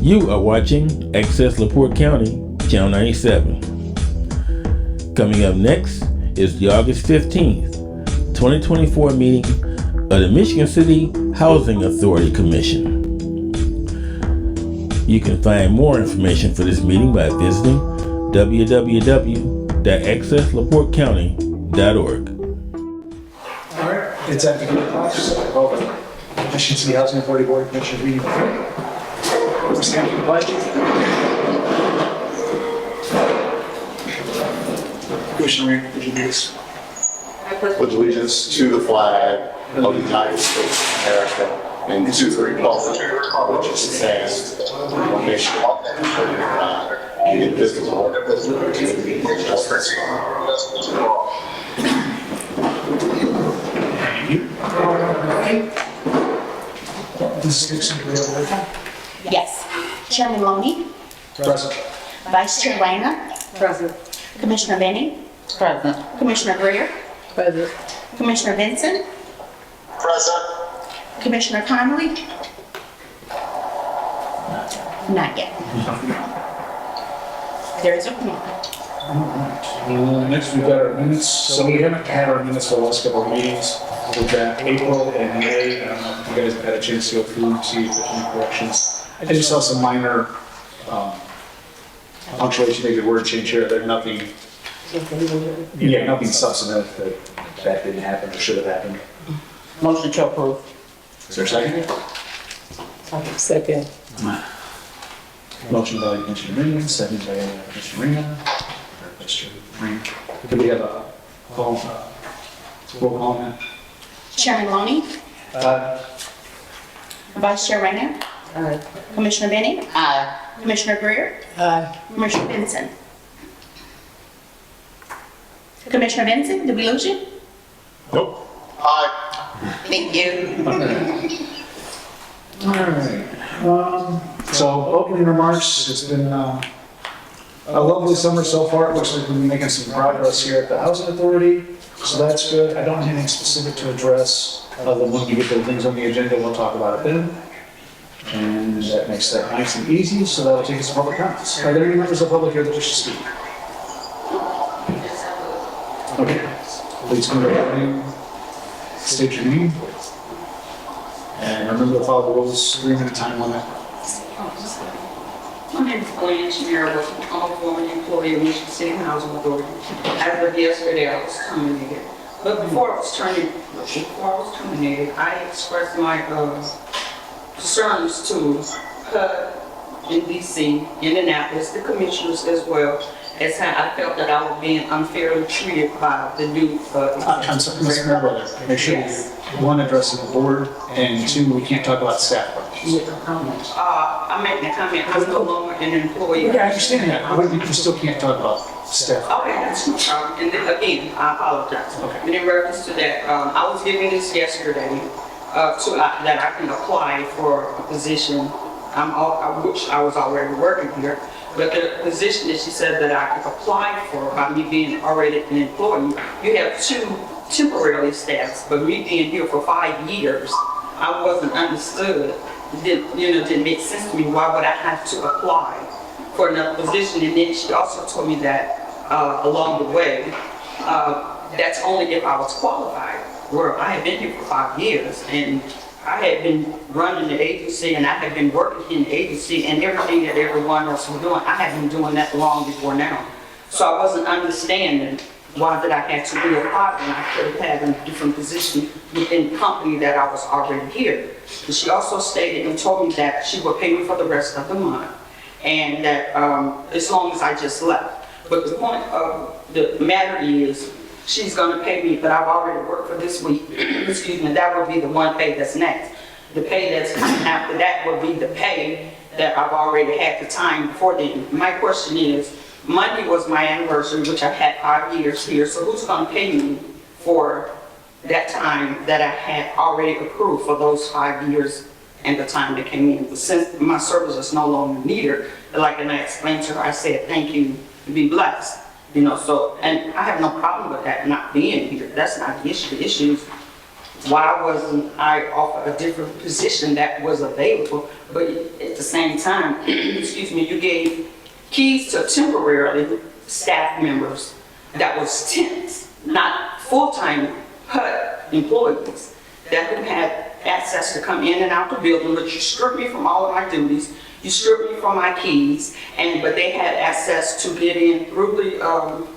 You are watching Access LaPorte County, Channel 97. Coming up next is the August 15th, 2024 meeting of the Michigan City Housing Authority Commission. You can find more information for this meeting by visiting www.accesslaportecounty.org. All right, it's time to get the class. So I call the Michigan City Housing Authority Board of Commissioners meeting. Stand for the pledge. Commissioner Reed, would you lead us? Pledge allegiance to the flag of the United States of America and to the republic which stands one nation under God, indivisible, with liberty and justice for all. Thank you. This is roll call. Yes. Chairman Loney, Present. Vice Chair Lana, Present. Commissioner Benny, Present. Commissioner Greer, Present. Commissioner Vincent, Present. Commissioner Connolly. Not yet. There is a quorum. Next, we've got our minutes. So we haven't had our minutes for the last couple of meetings. We've got April and May. I don't know if you guys have had a chance to go through and see if there's any corrections. I just saw some minor punctuation, maybe word change here. There's nothing, nothing substantive that didn't happen or should have happened. Motion to approve. Is there a second? Second. Motion by Commissioner Reed, second by Commissioner Rena. Do we have a roll call on that? Chairman Loney, Vice Chair Rayner, Aye. Commissioner Benny, Aye. Commissioner Greer, Aye. Commissioner Vincent. Commissioner Vincent, did we lose you? Nope. Aye. Thank you. All right. So opening remarks, it's been a lovely summer so far. It looks like we're making some progress here at the Housing Authority, so that's good. I don't have anything specific to address, other than when we get the things on the agenda, we'll talk about it then. And that makes that nice and easy, so that'll take us to public comments. Are there any members of the public here that wish to speak? Okay, please come to your name, state your name, and remember to follow the rules, 3-minute time limit. My name is Glenn Shamira, I'm a former employee of Michigan City Housing Authority. As of yesterday, I was terminated. But before I was terminated, I expressed my concerns to HUD in DC, Indianapolis, the commissioners as well, as how I felt that I was being unfairly treated by the new. I'm sorry, Mr. Mayor, make sure you, one, addressing the board, and two, we can't talk about staff problems. I'm making a comment, I'm no longer an employee. Yeah, I understand that, but you still can't talk about staff. Okay, that's no problem. And then again, I apologize. Okay. And in reference to that, I was given this yesterday, that I can apply for a position, which I was already working here. But the position that she said that I could apply for by me being already an employee, you have 2 temporary staffs, but me being here for 5 years, I wasn't understood. Didn't make sense to me. Why would I have to apply for another position? And then she also told me that along the way, that's only if I was qualified. Where I had been here for 5 years, and I had been running the agency, and I had been working in the agency, and everything that everyone else was doing, I had been doing that long before now. So I wasn't understanding why did I have to reapply when I could have had a different position within the company that I was already here. And she also stated and told me that she would pay me for the rest of the month, and that as long as I just left. But the point of the matter is, she's gonna pay me, but I've already worked for this week. Excuse me, that would be the one pay that's next. The pay that's after that would be the pay that I've already had the time before then. My question is, Monday was my anniversary, which I've had 5 years here, so who's gonna pay me for that time that I had already accrued for those 5 years and the time that came in? But since my service is no longer needed, like I explained to her, I said, thank you, be blessed. So, and I have no problem with that not being here. That's not the issue. The issue is why wasn't I offered a different position that was available? But at the same time, excuse me, you gave keys to temporarily staff members that was temps, not full-time HUD employees that who had access to come in and out the building, but you stripped me from all of my duties. You stripped me from my keys, but they had access to get in through the alarm.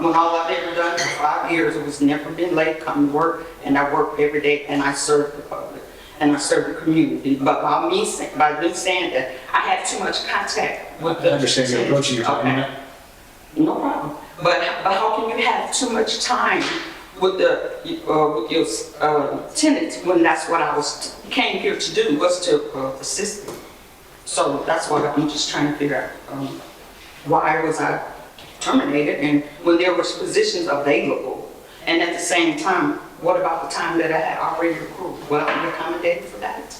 When all I've ever done for 5 years, it was never been late, come to work, and I work every day, and I serve the public, and I serve the community. But by me saying that, I had too much contact with the. I understand your approach, you're talking about. No problem. But how can you have too much time with your tenants when that's what I came here to do, was to assist them? So that's why I'm just trying to figure out why was I terminated, and when there was positions available, and at the same time, what about the time that I had already accrued? Well, I'm accommodated for that.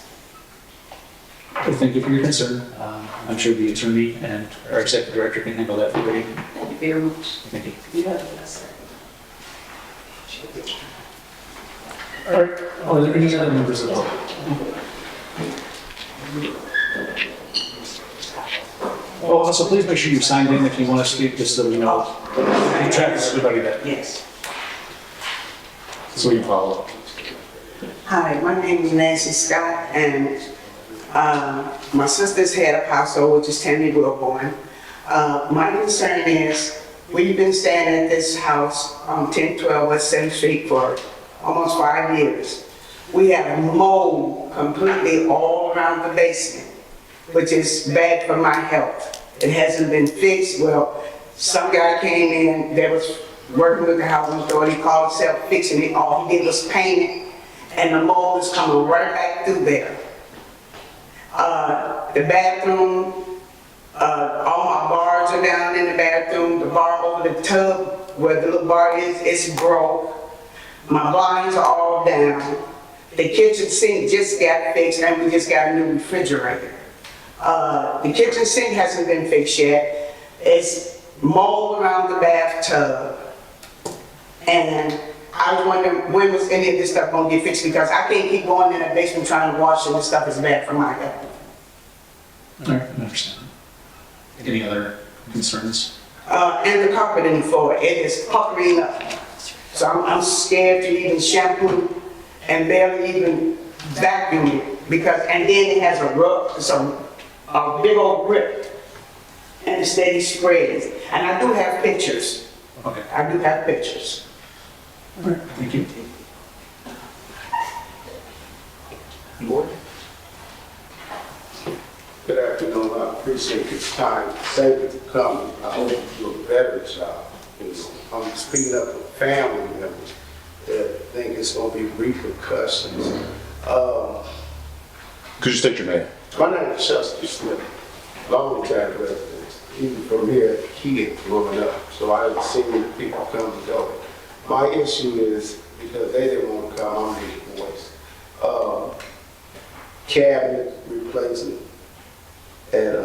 Well, thank you for your concern. I'm sure the attorney and our executive director can handle that for you. Thank you very much. Thank you. You have a blessed day. All right, are there any other members of the public? Well, also, please make sure you signed in if you want to speak, just so we know. Keep track of everybody that, Yes. so we can follow up. Hi, my name is Nancy Scott, and my sister's head of household, which is Tammy Wilborn. My concern is, we've been staying at this house on 1012 West 7th Street for almost 5 years. We have mold completely all around the basement, which is bad for my health. It hasn't been fixed. Well, some guy came in that was working with the housing authority, called himself fixing it. All he did was paint it, and the mold is coming right back through there. The bathroom, all my bars are down in the bathroom. The bar over the tub where the little bar is broke. My blinds are all down. The kitchen sink just got fixed, and we just got a new refrigerator. The kitchen sink hasn't been fixed yet. It's mold around the bathtub. And I was wondering, when was any of this stuff gonna get fixed? Because I can't keep going in the basement trying to wash, and this stuff is bad for my health. All right, I understand. Any other concerns? And the carpet in the floor, it is puckering up. So I'm scared to even shampoo and barely even vacuum it, because, and then it has a rub, a big old grip, and it steady spreads. And I do have pictures. Okay, I do have pictures. all right, thank you. Board? Good afternoon. I appreciate your time. Thank you for coming. I hope you do a better job. You know, I'm speaking up for family members that think it's going to be repercussions. Could you state your name? My name is Chester Smith, long time resident, even from here as a kid growing up. So I didn't see many people come and go. My issue is, because they didn't want to come, I'm the voice. Cabinet replacement at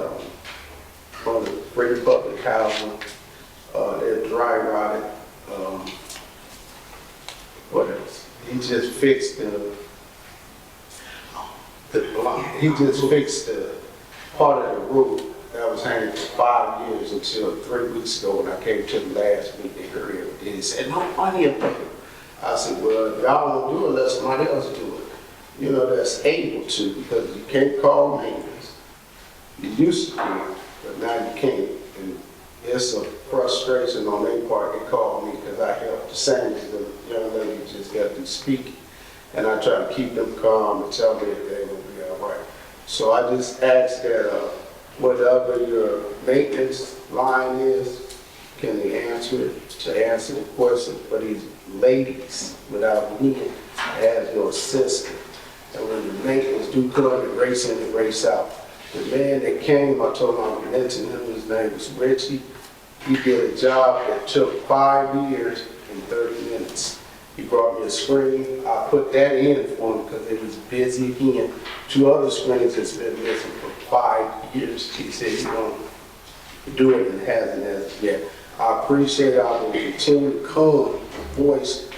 on the Free Public Housing. They're dry rotted. What else? He just fixed he just fixed the part of the roof that was hanging for 5 years until 3 weeks ago when I came to the last meeting here. And he said, "No money in there." I said, "Well, y'all won't do it, let somebody else do it. You know, that's able to, because you can't call maintenance. You used to be, but now you can't." And it's a frustration on their part. They call me because I helped the same as the young lady just got through speaking. And I try to keep them calm and tell me that they will be all right. So I just ask that whatever your maintenance line is, can they answer it, to answer the question for these ladies without men that has no assistant. And when the maintenance do come, they race in and race out. The man that came, I told him I would mention him, his name was Richie. He did a job that took 5 years and 30 minutes. He brought me a screen. I put that in for him because it was busy again. 2 other screens that's been missing for 5 years. He said he's going to do it and hasn't as of yet. I appreciate it. I will continue to call, voice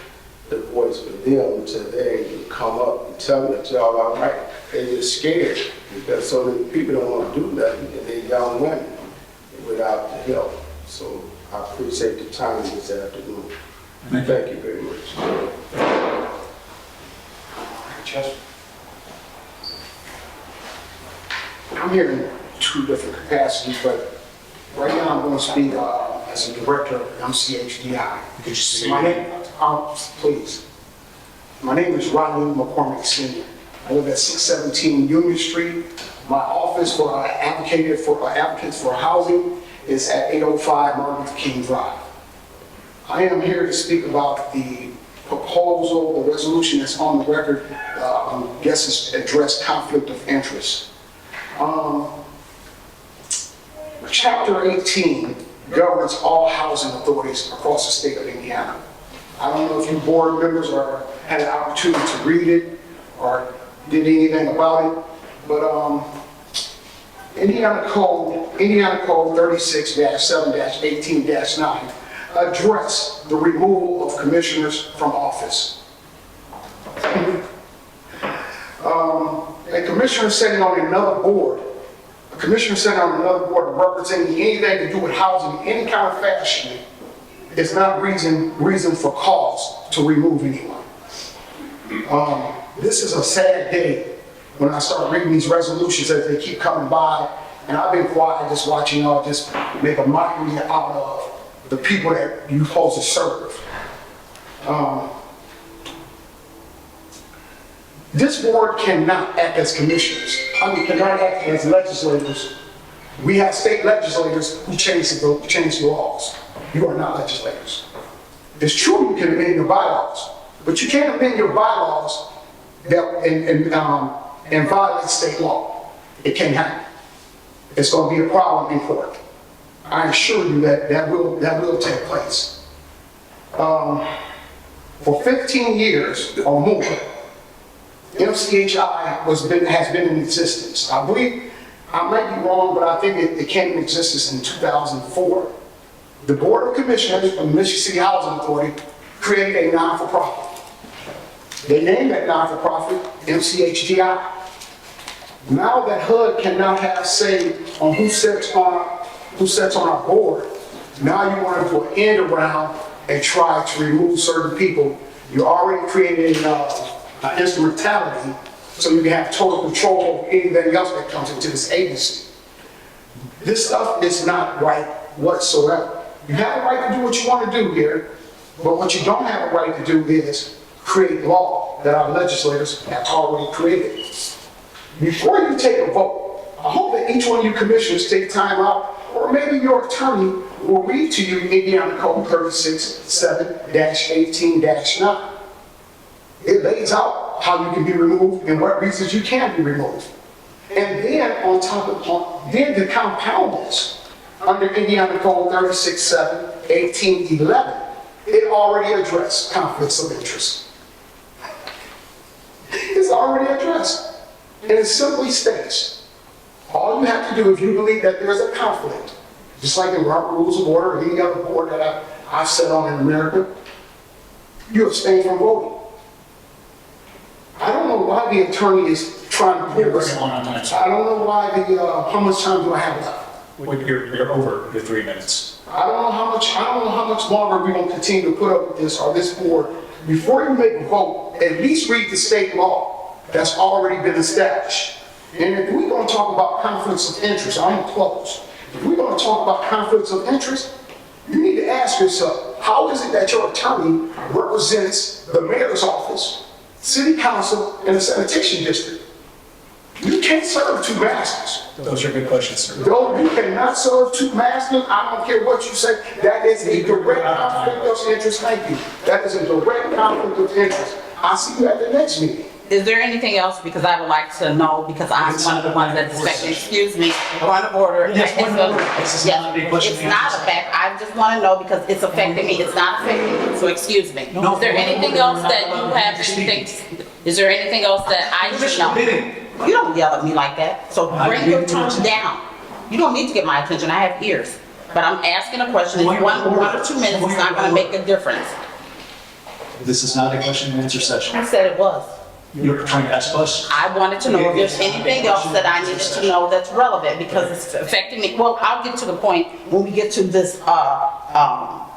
the voice for them to then come up and tell them that y'all all right. They just scared because so many people don't want to do nothing, and they're young women without the help. So I appreciate the time this afternoon. Thank you very much. Chester. I'm here in two different capacities, but right now I'm going to speak as a director of MCHDI. Could you say my name? Please. My name is Ronnie McCormick Sr. I live at 617 Union Street. My office for advocates for housing is at 805 Martin Luther King Drive. I am here to speak about the proposal, the resolution that's on the record. I guess it's addressed conflict of interest. Chapter 18 governs all housing authorities across the state of Indiana. I don't know if you board members had an opportunity to read it or did anything about it, but Indiana Code 36-7-18-9 address the removal of commissioners from office. A commissioner sitting on another board representing anything to do with housing in any kind of fashion is not reason for cause to remove anyone. This is a sad day when I start reading these resolutions as they keep coming by, and I've been quiet just watching y'all just make a mockery out of the people that you're supposed to serve. This board cannot act as commissioners. Cannot act as legislators. We have state legislators who change the laws. You are not legislators. It's true you can amend your bylaws, but you can't amend your bylaws and violate state law. It can't happen. It's going to be a problem in court. I assure you that will take place. For 15 years or more, MCHI has been in existence. I believe, I might be wrong, but I think it came in existence in 2004. The Board of Commissioners of the Michigan City Housing Authority created a non-for-profit. They named that non-for-profit MCHDI. Now that HUD cannot have say on who sits on our board, now you want to do an end around and try to remove certain people. You already created an instrumentality so you can have total control over anything else that comes into this agency. This stuff is not right whatsoever. You have a right to do what you want to do here, but what you don't have a right to do is create law that our legislators have already created. Before you take a vote, I hope that each one of you commissioners take time out, or maybe your attorney will read to you Indiana Code 36-7-18-9. It lays out how you can be removed and what reasons you can be removed. And then on top of the compound this, under Indiana Code 36-7-18-11, it already addressed conflicts of interest. It's already addressed. And it simply states, all you have to do if you believe that there's a conflict, just like in Robert Rules of Order or any other board that I've sat on in America, you abstain from voting. I don't know why the attorney is trying to pull this. I don't know why how much time do I have left? You're over your 3 minutes. I don't know how much longer we're going to continue to put up with this or this board. Before you make a vote, at least read the state law that's already been established. And if we're going to talk about conflicts of interest, I'm going to close. If we're going to talk about conflicts of interest, you need to ask yourself, how is it that your attorney represents the mayor's office, city council, and the sanitation district? You can't serve two masters. Those are good questions, sir. No, you cannot serve two masters. I don't care what you say. That is a direct conflict of interest. Thank you. That is a direct conflict of interest. I'll see you at the next meeting. Is there anything else? Because I would like to know, because I'm one of the ones that's affected. Excuse me, point of order. Yes, point of order. This is not a big question. It's not a fact. I just want to know because it's affecting me. It's not affecting me. So excuse me. Is there anything else that you have? Is there anything else that I should know? You don't yell at me like that. So bring your tone down. You don't need to get my attention. I have ears. But I'm asking a question. It's one or 2 minutes. It's not going to make a difference. This is not a question and answer session. I said it was. You're trying to ask questions. I wanted to know if there's anything else that I needed to know that's relevant because it's affecting me. Well, I'll get to the point when we get to this,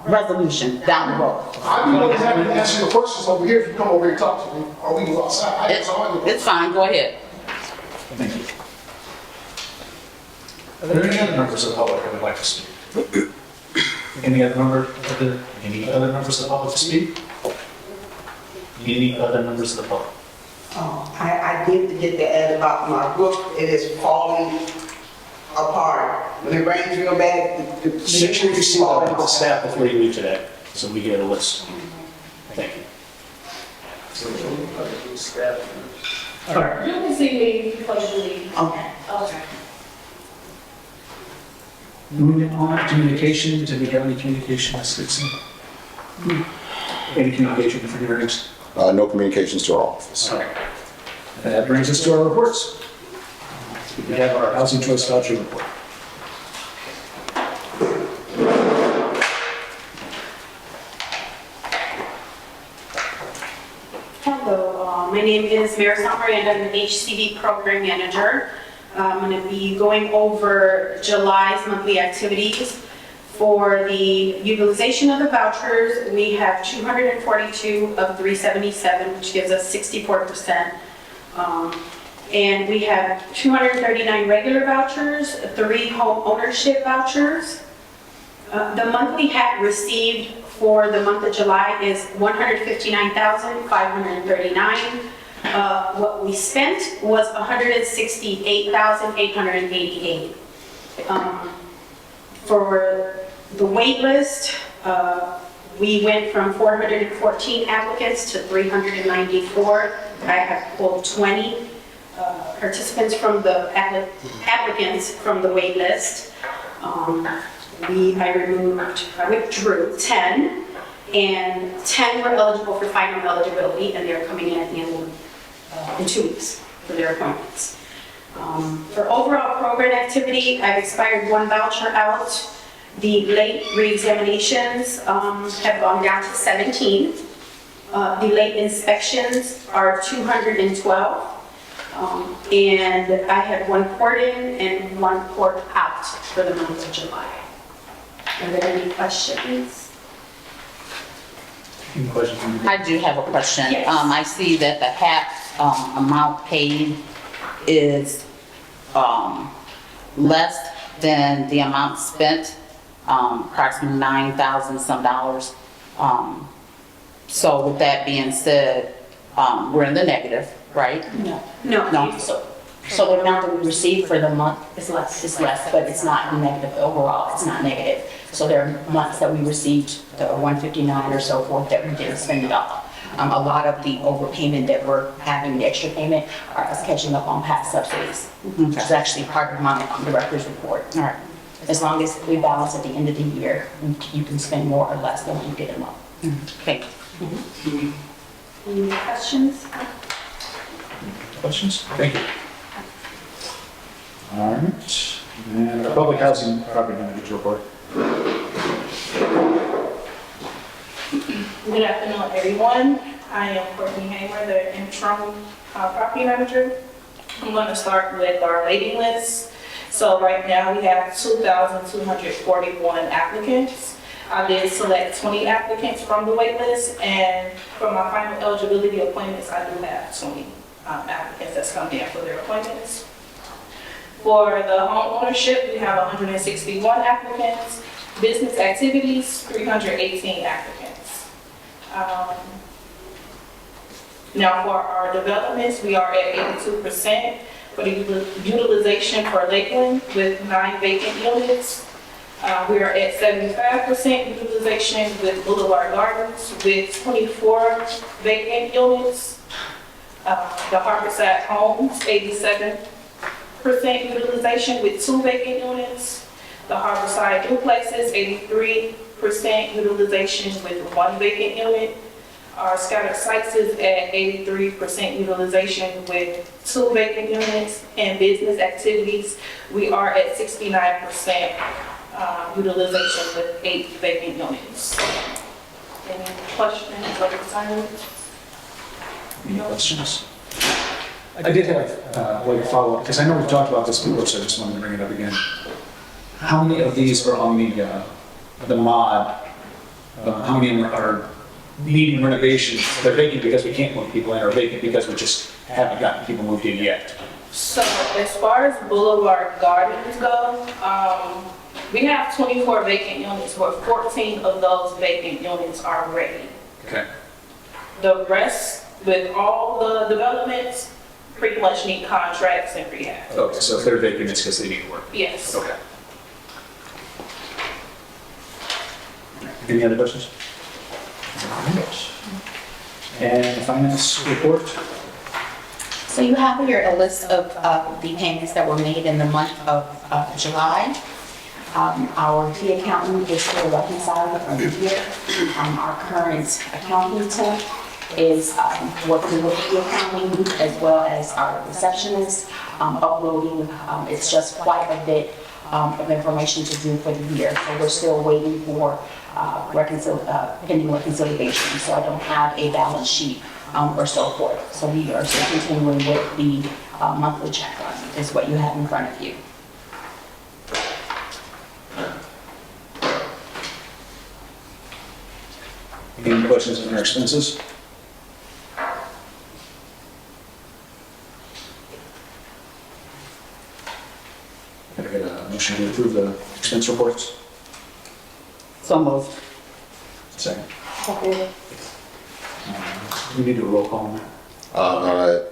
resolution down the road. I'd be more than happy to answer your questions over here if you come over here and talk to me, or we can go outside. It's fine, go ahead. Thank you. Are there any other members of the public that would like to speak? Any other members of the public to speak? Any other members of the public? I did get the ad about my roof. It is falling apart. When it rains real bad, the Make sure you see all the staff before you leave today, so we get a list. Thank you. All right. You can see me before you leave. Okay. Okay. Moving on, communication, do we have any communication, Ms. Dixon? Any communication from your next? No communications to our office. All right. And that brings us to our reports. We have our housing choice voucher report. Hello, my name is Marisol Miranda. I'm the HCD Program Manager. I'm going to be going over July's monthly activities. For the utilization of the vouchers, we have 242 of 377, which gives us 64%. And we have 239 regular vouchers, 3 home ownership vouchers. The monthly hat received for the month of July is $159,539. What we spent was $168,888. For the wait list, we went from 414 applicants to 394. I have pulled 20 participants from the applicants from the wait list. I withdrew 10, and 10 were eligible for final eligibility, and they're coming in at the end of in 2 weeks for their appointments. For overall program activity, I've expired 1 voucher out. The late reexaminations have gone down to 17. The late inspections are 212. And I had 1 port in and 1 port out for the month of July. Are there any questions? Any questions from you? I do have a question. Yes. I see that the HAP amount paid is less than the amount spent, approximately $9,000 some dollars. So with that being said, we're in the negative, right? No. No. So the amount that we received for the month is less, but it's not negative overall, it's not negative. So there are months that we received the 159 or so forth that we didn't spend it all. A lot of the overpayment that we're having, the extra payment, are us catching up on past subsidies. It's actually part of my director's report. All right. As long as we balance at the end of the year, you can spend more or less than what you did a month. Thank you. Any questions? Questions? Thank you. All right. And our public housing property manager's report. Good afternoon, everyone. I am Courtney Hamer, the interim property manager. I'm going to start with our waiting list. So right now we have 2,241 applicants. I did select 20 applicants from the wait list, and for my final eligibility appointments, I do have 20 applicants that's come in for their appointments. For the home ownership, we have 161 applicants. Business activities, 318 applicants. Now for our developments, we are at 82% for the utilization for Lakeland with 9 vacant units. We are at 75% utilization with Boulevard Gardens with 24 vacant units. The Harborside Homes, 87% utilization with 2 vacant units. The Harborside Duplexes, 83% utilization with 1 vacant unit. Our scattered sites is at 83% utilization with 2 vacant units. And business activities, we are at 69% utilization with 8 vacant units. Any questions or concerns? Any questions? I did have, like a follow-up, because I know we've talked about this before, so I just wanted to bring it up again. How many of these are on the mod? How many are needing renovations? They're vacant because we can't move people in, or vacant because we just haven't gotten people moved in yet? So as far as Boulevard Gardens go, we have 24 vacant units, where 14 of those vacant units are ready. Okay. The rest, with all the developments, pretty much need contracts and rehab. Okay, so if they're vacant, it's because they need work. Yes. Okay. Any other questions? And the finance report? So you have here a list of the payments that were made in the month of July. Our fee accountant is still reconciling from here. Our current accounting temp is working with the accounting as well as our receptionist, uploading. It's just quite a bit of information to do for the year. So we're still waiting for pending reconciliation. So I don't have a balance sheet or so forth. So we are still continuing with the monthly check run, is what you have in front of you. Any questions on our expenses? Can I get a motion to approve the expense reports? So moved. Second. We need to do a roll call on that.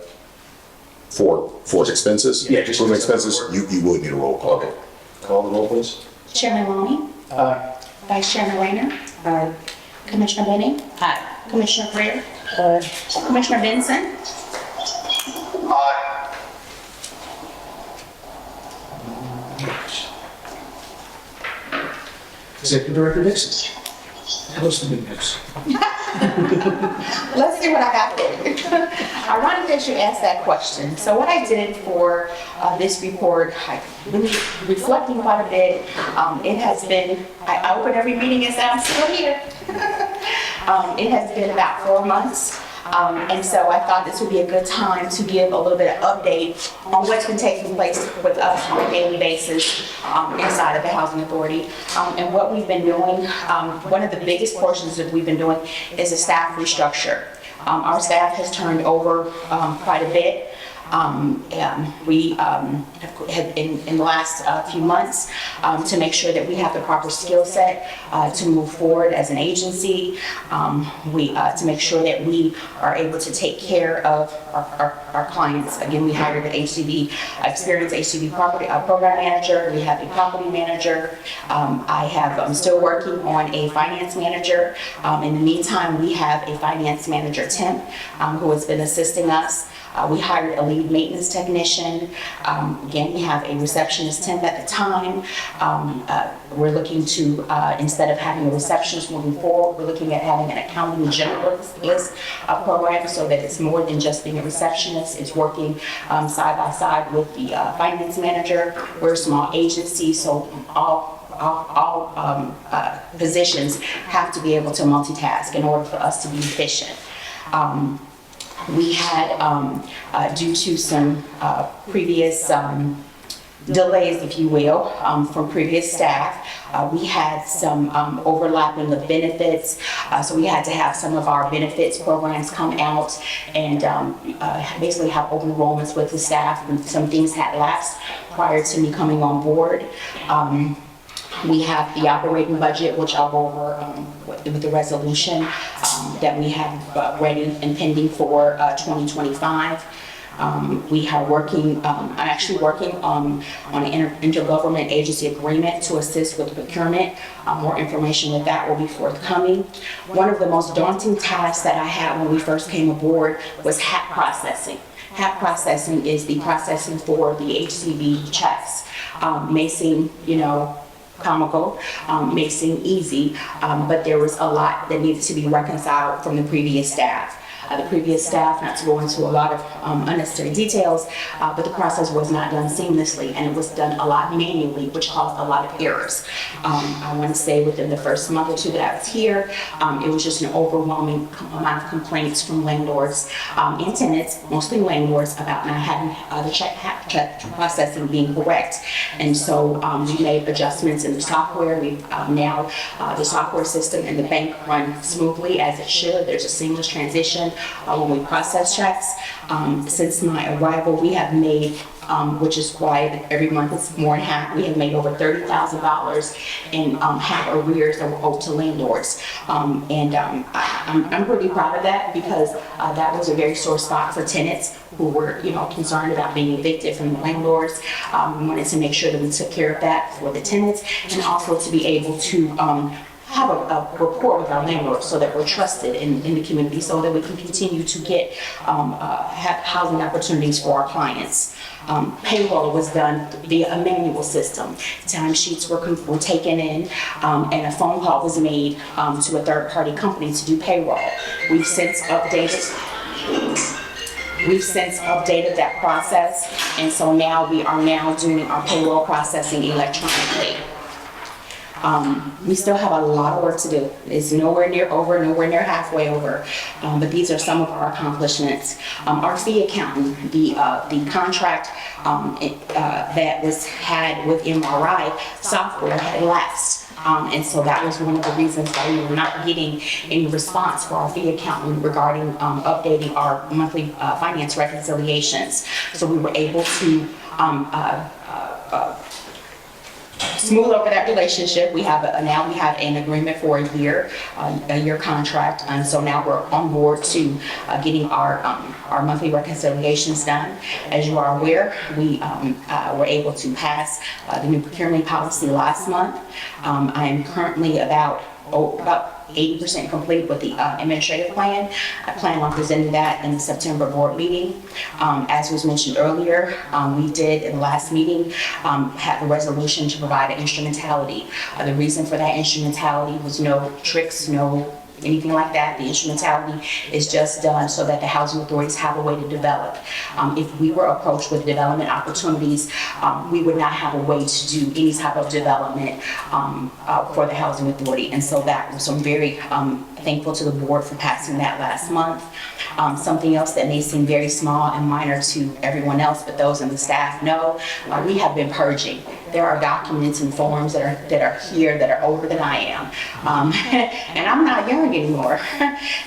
For expenses? Yeah, just- For expenses, you would need a roll call. Okay. Call the roll, please. Chairman Lonnie? Vice Chairman Rayner? Commissioner Benning? Commissioner Greer? Commissioner Benson? Executive Director Dixon. Tell us the good news. Let's see what I got for you. Ironic that you asked that question. So what I did for this report, I really reflecting quite a bit. It has been, I open every meeting and say I'm still here. It has been about 4 months. And so I thought this would be a good time to give a little bit of update on what's been taking place with us on a daily basis inside of the Housing Authority. And what we've been doing, one of the biggest portions that we've been doing is a staff restructure. Our staff has turned over quite a bit. We have in the last few months to make sure that we have the proper skill set to move forward as an agency. To make sure that we are able to take care of our clients. Again, we hired an experienced HCV property program manager. We have a property manager. I'm still working on a finance manager. In the meantime, we have a finance manager temp who has been assisting us. We hired a lead maintenance technician. Again, we have a receptionist temp at the time. We're looking to, instead of having a receptionist moving forward, we're looking at having an accounting generalist program so that it's more than just being a receptionist. It's working side by side with the finance manager. We're a small agency, so all positions have to be able to multitask in order for us to be efficient. We had, due to some previous delays, if you will, from previous staff, we had some overlapping of benefits. So we had to have some of our benefits programs come out and basically have open enrollments with the staff. And some things had lapsed prior to me coming on board. We have the operating budget, which I'll go over with the resolution that we have ready and pending for 2025. We are working, I'm actually working on an intergovernment agency agreement to assist with procurement. More information with that will be forthcoming. One of the most daunting tasks that I had when we first came aboard was HAP processing. HAP processing is the processing for the HCV checks. May seem, comical, may seem easy, but there was a lot that needed to be reconciled from the previous staff. the previous staff, not to go into a lot of unnecessary details, but the process was not done seamlessly, and it was done a lot manually, which caused a lot of errors. I want to say within the first month or two that I was here, it was just an overwhelming amount of complaints from landlords and tenants, mostly landlords, about not having the check processing being correct. And so we made adjustments in the software. We now the software system and the bank run smoothly as it should. There's a seamless transition when we process checks. Since my arrival, we have made, which is why every month it's more than half, we have made over $30,000 in half arrears that were owed to landlords. I'm pretty proud of that, because that was a very sore spot for tenants who were, concerned about being evicted from the landlords. We wanted to make sure that we took care of that for the tenants, and also to be able to have a rapport with our landlords so that we're trusted in the community, so that we can continue to get have housing opportunities for our clients. Payroll was done via a manual system. Timesheets were taken in, and a phone call was made to a third-party company to do payroll. We've since updated that process, and so now we are now doing our payroll processing electronically. We still have a lot of work to do. It's nowhere near over, nowhere near halfway over, but these are some of our accomplishments. Our fee accountant, the contract that was had with MRI software had lapsed. And so that was one of the reasons why we were not getting any response for our fee accountant regarding updating our monthly finance reconciliations. So we were able to smooth over that relationship. We have now we have an agreement for a year contract, and so now we're on board to getting our monthly reconciliations done. As you are aware, we were able to pass the new procurement policy last month. I am currently about 80% complete with the administrative plan. I plan on presenting that in the September board meeting. As was mentioned earlier, we did in the last meeting have a resolution to provide an instrumentality. The reason for that instrumentality was no tricks, no anything like that. The instrumentality is just done so that the housing authorities have a way to develop. If we were approached with development opportunities, we would not have a way to do any type of development for the housing authority. And so that was, I'm very thankful to the board for passing that last month. Something else that may seem very small and minor to everyone else, but those in the staff know, we have been purging. There are documents and forms that are here that are older than I am, and I'm not young anymore.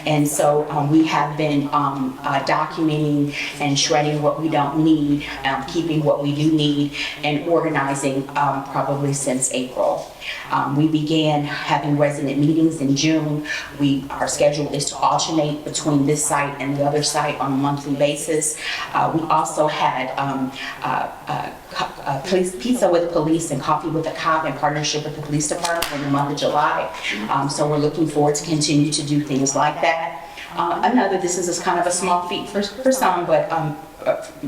And so we have been documenting and shredding what we don't need, keeping what we do need, and organizing probably since April. We began having resident meetings in June. Our schedule is to alternate between this site and the other site on a monthly basis. We also had pizza with police and coffee with a cop in partnership with the police department in the month of July. So we're looking forward to continue to do things like that. This is kind of a small feat for some, but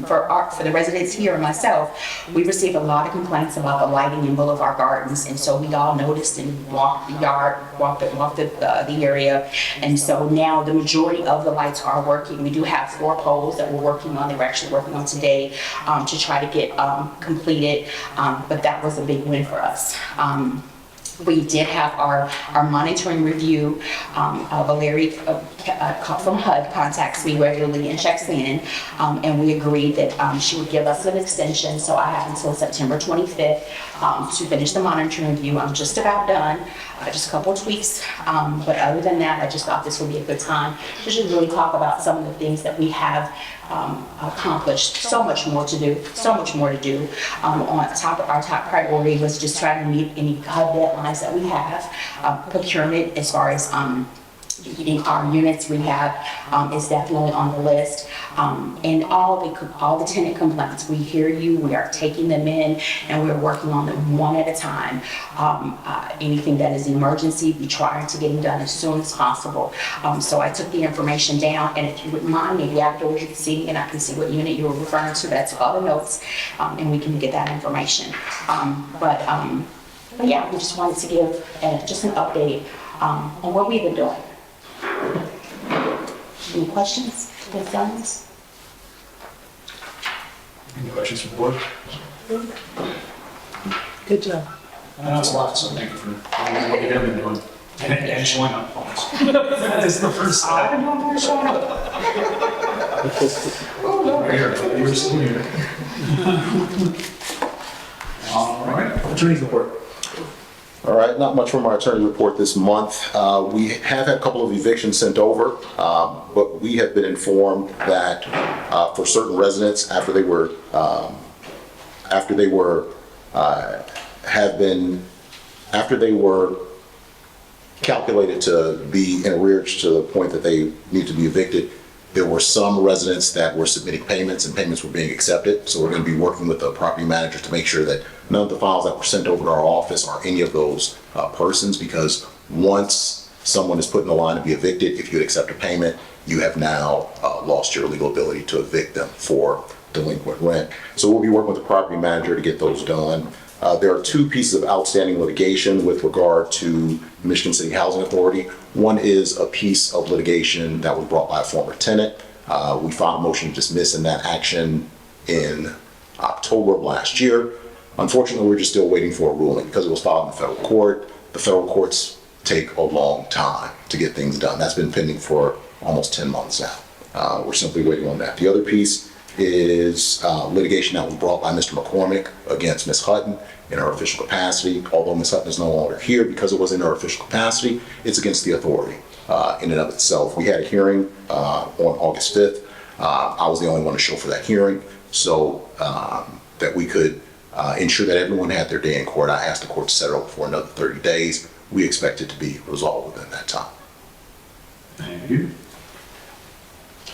for the residents here and myself, we received a lot of complaints about the lighting in Boulevard Gardens, and so we all noticed and walked the area, and so now the majority of the lights are working. We do have 4 poles that we're working on. They were actually working on today to try to get completed, but that was a big win for us. We did have our monitoring review. Valerie from HUD contacts me regularly and checks in, and we agreed that she would give us an extension, so I have until September 25th to finish the monitoring review. I'm just about done, just a couple of tweaks, but other than that, I just thought this would be a good time to just really talk about some of the things that we have accomplished. So much more to do. Our top priority was just trying to meet any HUD deadlines that we have. Procurement, as far as getting our units rehab, is definitely on the list. And all the tenant complaints, we hear you, we are taking them in, and we're working on them one at a time. Anything that is emergency, we try to get them done as soon as possible. So I took the information down, and if you wouldn't mind, maybe afterwards you can see, and I can see what unit you were referring to, but I took all the notes, and we can get that information. But yeah, we just wanted to give just an update on what we've been doing. Any questions, concerns? Any questions from the board? Good job. I know it's a lot, so thank you for what you have been doing. And showing up. That is the first time. I don't know you're showing up. Right here, you were still here. All right, attorney's report. All right, not much from our attorney report this month. We have had a couple of evictions sent over, but we have been informed that for certain residents, after they were calculated to be in arrears to the point that they need to be evicted, there were some residents that were submitting payments and payments were being accepted. So we're going to be working with the property manager to make sure that none of the files that were sent over to our office are any of those persons, because once someone is put in the line to be evicted, if you accept a payment, you have now lost your legal ability to evict them for delinquent rent. So we'll be working with the property manager to get those done. There are two pieces of outstanding litigation with regard to Michigan City Housing Authority. One is a piece of litigation that was brought by a former tenant. We filed a motion to dismiss in that action in October of last year. Unfortunately, we're just still waiting for a ruling because it was filed in the federal court. The federal courts take a long time to get things done. That's been pending for almost 10 months now. We're simply waiting on that. The other piece is litigation that was brought by Mr. McCormick against Ms. Hutton in her official capacity. Although Ms. Hutton is no longer here because it was in her official capacity, it's against the authority in and of itself. We had a hearing on August 5th. I was the only one to show for that hearing, so that we could ensure that everyone had their day in court. I asked the court to set it up for another 30 days. We expect it to be resolved within that time. Thank you.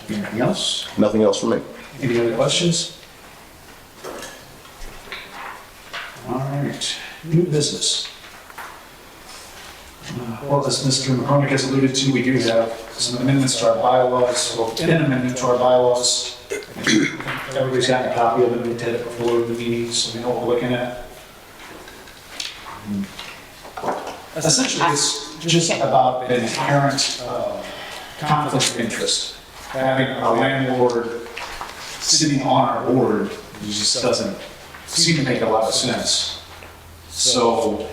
Anything else? Nothing else from me. Any other questions? All right, new business. Well, as Mr. McCormick has alluded to, we do have some amendments to our bylaws, well, an amendment to our bylaws. Everybody's gotten a copy of it, we did it before the meeting, so we know what we're looking at. Essentially, it's just about an inherent conflict of interest. Having a landlord sitting on our board just doesn't seem to make a lot of sense. So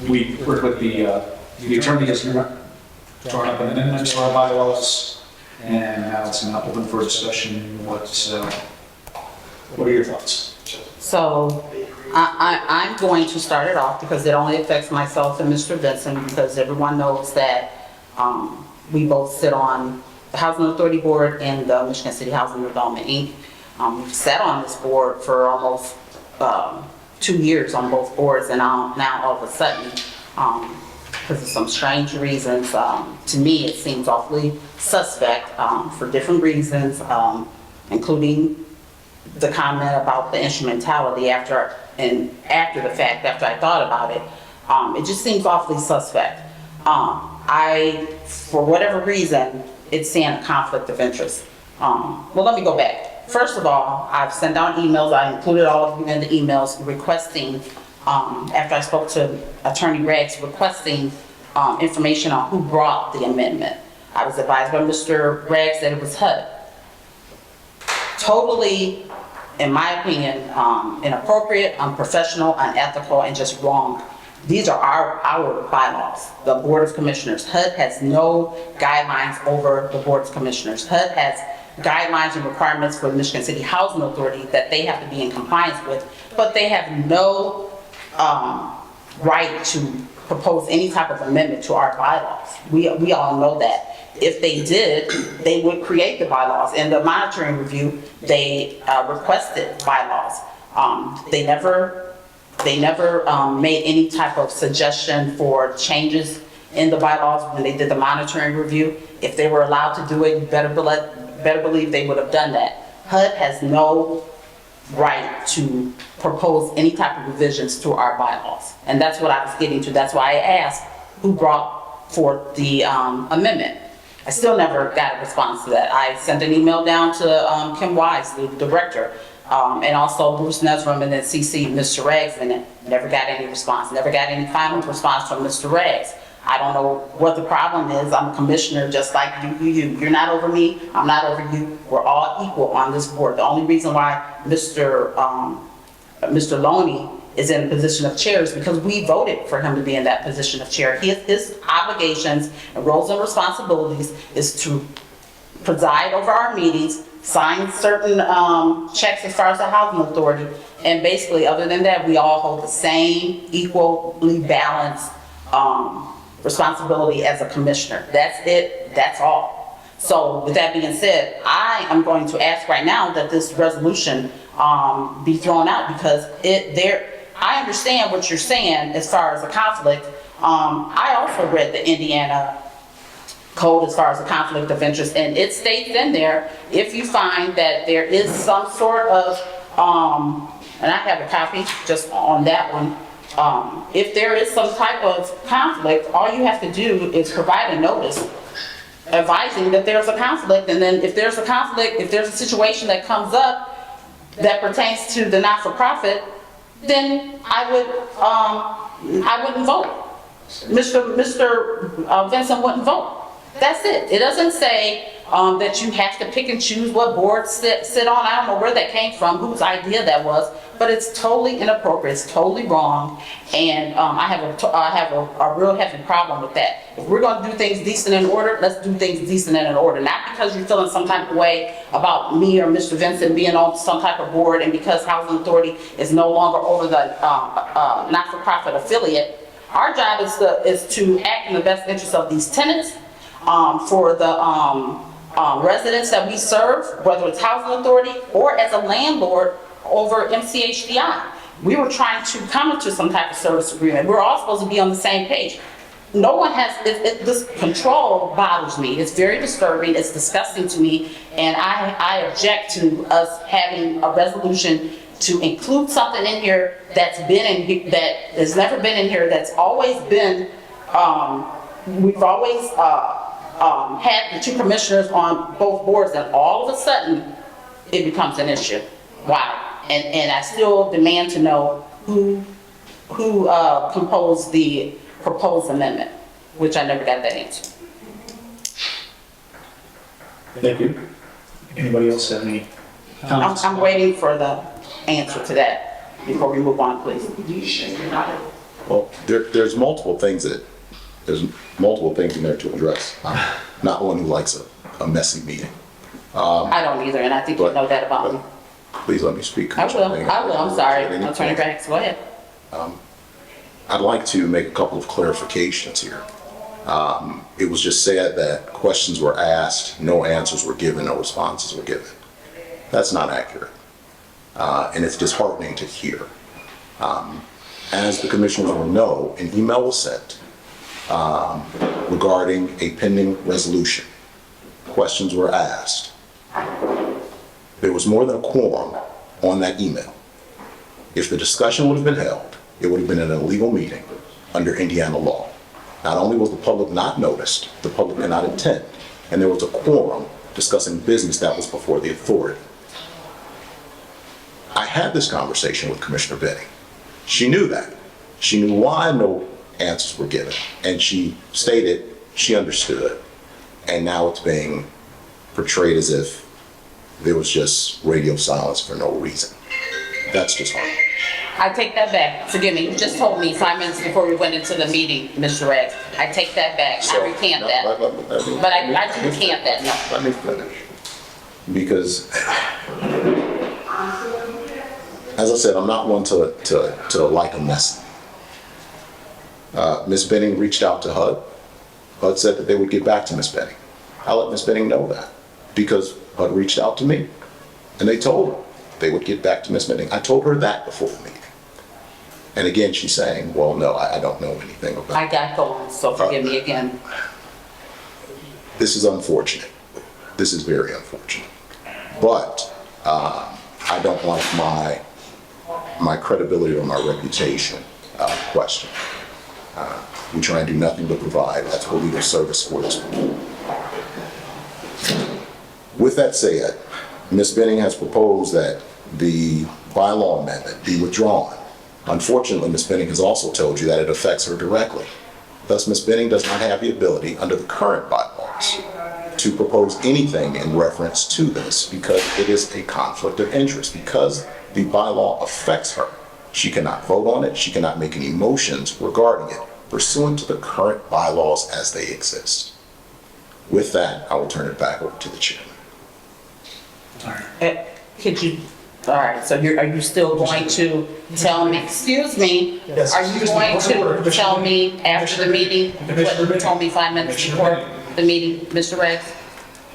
we worked with the attorney has drawn up an amendment to our bylaws, and now it's not open for discussion. What are your thoughts? So I'm going to start it off because it only affects myself and Mr. Benson, because everyone knows that we both sit on the Housing Authority Board and the Michigan City Housing Development, Inc. We've sat on this board for almost 2 years on both boards, and now all of a sudden, because of some strange reasons, to me it seems awfully suspect for different reasons, including the comment about the instrumentality after the fact, after I thought about it. It just seems awfully suspect. For whatever reason, it's seeing a conflict of interest. Well, let me go back. First of all, I've sent out emails. I included all of you in the emails requesting, after I spoke to Attorney Rags, requesting information on who brought the amendment. I was advised by Mr. Rags that it was HUD. Totally, in my opinion, inappropriate, unprofessional, unethical, and just wrong. These are our bylaws, the Board of Commissioners. HUD has no guidelines over the Board of Commissioners. HUD has guidelines and requirements for the Michigan City Housing Authority that they have to be in compliance with, but they have no right to propose any type of amendment to our bylaws. We all know that. If they did, they would create the bylaws. In the monitoring review, they requested bylaws. They never made any type of suggestion for changes in the bylaws when they did the monitoring review. If they were allowed to do it, you better believe they would have done that. HUD has no right to propose any type of revisions to our bylaws. And that's what I was getting to. That's why I asked who brought forth the amendment. I still never got a response to that. I sent an email down to Kim Wise, the director, and also Bruce Nesrum, and then CC Mr. Rags, and never got any response. Never got any final response from Mr. Rags. I don't know what the problem is. I'm a commissioner just like you. You're not over me, I'm not over you. We're all equal on this board. The only reason why Mr. Loney is in a position of chair is because we voted for him to be in that position of chair. His obligations and roles and responsibilities is to preside over our meetings, sign certain checks as far as the housing authority, and basically, other than that, we all hold the same equally balanced responsibility as a commissioner. That's it, that's all. So with that being said, I am going to ask right now that this resolution be thrown out because I understand what you're saying as far as a conflict. I also read the Indiana code as far as a conflict of interest, and it states in there, if you find that there is some sort of, and I have a copy just on that one, if there is some type of conflict, all you have to do is provide a notice advising that there's a conflict, and then if there's a conflict, if there's a situation that comes up that pertains to the not-for-profit, then I wouldn't vote. Mr. Vincent wouldn't vote. That's it. It doesn't say that you have to pick and choose what board sit on. I don't know where that came from, whose idea that was, but it's totally inappropriate. It's totally wrong, and I have a real heavy problem with that. If we're going to do things decent and in order, let's do things decent and in order. Not because you're feeling some type of way about me or Mr. Vincent being on some type of board, and because Housing Authority is no longer over the not-for-profit affiliate. Our job is to act in the best interest of these tenants, for the residents that we serve, whether it's Housing Authority or as a landlord over MCHDI. We were trying to come into some type of service agreement. We're all supposed to be on the same page. No one has, this control bothers me. It's very disturbing, it's disgusting to me, and I object to us having a resolution to include something in here that has never been in here, that's always been, we've always had the two commissioners on both boards, and all of a sudden it becomes an issue. Why? And I still demand to know who composed the proposed amendment, which I never got that answer. Thank you. Anybody else have any comments? I'm waiting for the answer to that before we move on, please. Well, there's multiple things in there to address. I'm not one who likes a messy meeting. I don't either, and I think you know that about me. Please let me speak. I will, I'm sorry. I'll turn it back, go ahead. I'd like to make a couple of clarifications here. It was just said that questions were asked, no answers were given, no responses were given. That's not accurate. And it's disheartening to hear. As the commissioners will know, an email was sent regarding a pending resolution. Questions were asked. There was more than a quorum on that email. If the discussion would have been held, it would have been an illegal meeting under Indiana law. Not only was the public not noticed, the public did not attend, and there was a quorum discussing business that was before the authority. I had this conversation with Commissioner Benning. She knew that. She knew why no answers were given, and she stated she understood. And now it's being portrayed as if there was just radio silence for no reason. That's just hard. I take that back. Forgive me, you just told me 5 minutes before we went into the meeting, Mr. Raggs. I take that back. I recant that. But I do recant that, no. Let me finish. Because, as I said, I'm not one to like a mess. Ms. Benning reached out to HUD. HUD said that they would get back to Ms. Benning. I let Ms. Benning know that because HUD reached out to me and they told her they would get back to Ms. Benning. I told her that before the meeting. And again, she's saying, well, no, I don't know anything about it. I got going, so forgive me again. This is unfortunate. This is very unfortunate. But I don't like my credibility or my reputation questioned. We try and do nothing but provide. That's what legal service for this. With that said, Ms. Benning has proposed that the bylaw amendment be withdrawn. Unfortunately, Ms. Benning has also told you that it affects her directly. Thus, Ms. Benning does not have the ability under the current bylaws to propose anything in reference to this because it is a conflict of interest. Because the bylaw affects her, she cannot vote on it, she cannot make any motions regarding it pursuant to the current bylaws as they exist. With that, I will turn it back over to the chairman. Could you, all right, so are you still going to tell me, excuse me, Yes, are you excuse me, going point of order, to tell me after the meeting what you told me 5 minutes Commissioner before the meeting, Mr. Rex?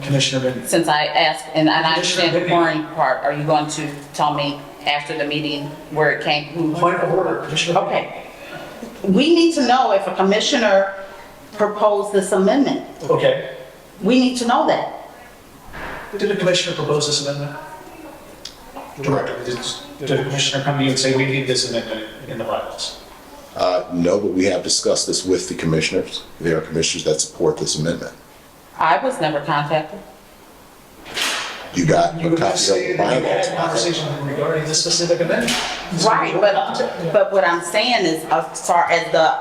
Commissioner Benton. Since I asked, and I understand the Commissioner boring part, are you going to tell me after the meeting where it came? Point of order, Commissioner Benton. Okay. We need to know if a commissioner proposed this amendment. Okay. We need to know that. Did the commissioner propose this amendment? Director, did the commissioner come to you and say we need this amendment in the bylaws? No, but we have discussed this with the commissioners. There are commissioners that support this amendment. I was never contacted. You got You a were copy just of saying the that you had a bylaws. conversation regarding this specific amendment. Right, but what I'm saying is, as far as the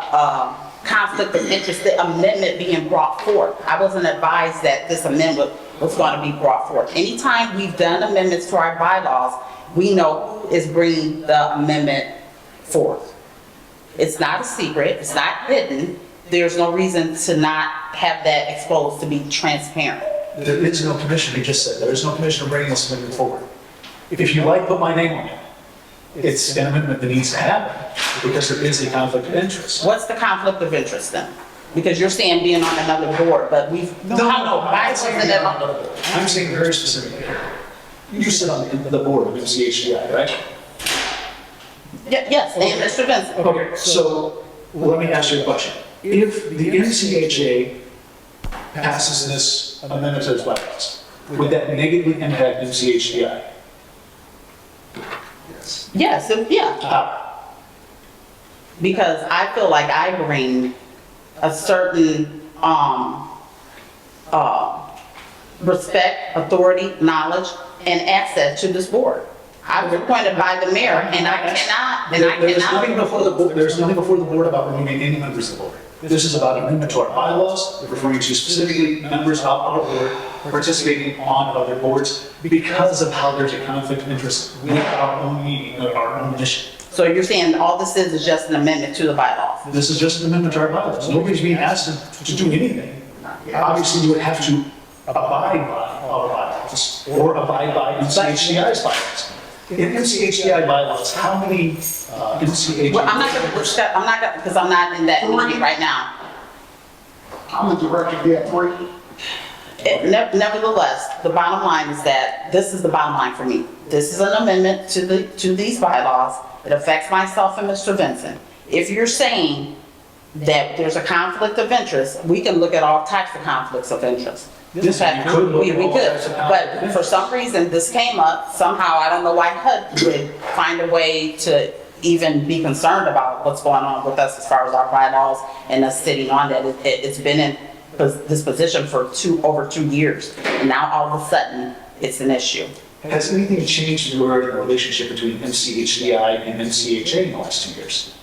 conflict of interest, the amendment being brought forth, I wasn't advised that this amendment was going to be brought forth. Anytime we've done amendments to our bylaws, we know who is bringing the amendment forth. It's not a secret, it's not hidden. There's no reason to not have that exposed to be transparent. There is no commissioner, he just said, there is no commissioner bringing this amendment forward. If you like, put my name on it. It's an amendment that needs to happen because there is a conflict of interest. What's the conflict of interest then? Because you're saying being on another board, but we've. Why wasn't it on- I'm saying very specifically here. You sit on the board of MCHDI, right? Yes, and Mr. Vincent. Okay, so let me ask you a question. If the MCHA passes this amendment to its bylaws, would that negatively impact MCHDI? Yes, yeah. How? Because I feel like I bring a certain, respect, authority, knowledge, and access to this board. I was appointed by the mayor, and I cannot. There's nothing before the board, there's nothing before the board about removing any members of the board. This is about amendment to our bylaws, referring to specifically members of our board participating on other boards because of how there's a conflict of interest with our own meeting, or our own mission. So you're saying all this is just an amendment to the bylaws? This is just an amendment to our bylaws. Nobody's being asked to do anything. Obviously, you would have to abide by our bylaws or abide by MCHDI's bylaws. In MCHDI bylaws, how many MCHDI? Well, I'm not gonna discuss, because I'm not in that meeting right now. I'm the director, we have 3. Nevertheless, the bottom line is that, this is the bottom line for me. This is an amendment to these bylaws. It affects myself and Mr. Vincent. If you're saying that there's a conflict of interest, we can look at all types of conflicts of interest. Yes, you could look We at all could, types of conflict of but for some reason, this came up somehow. I don't know why HUD would find a way to even be concerned about what's going on with us as far as our bylaws and us sitting on that. It's been in this position for over 2 years, and now all of a sudden, it's an issue. Has anything changed regarding the relationship between MCHDI and MCHA in the last 2 years?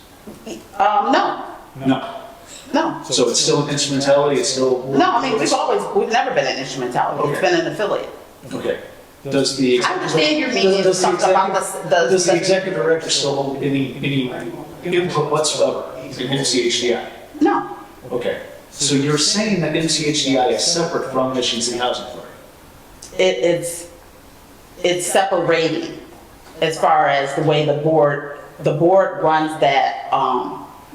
No, No. So it's still an instrumentality, it's still? no, I mean, we've never been an instrumentality. It's been an affiliate. Okay. Does the? I understand your meaning, Does the something about Does the executive director still hold any input whatsoever in MCHDI? No, Okay. So you're saying that MCHDI is separate from Michigan City Housing Authority? it's separating as far as the way the board runs that,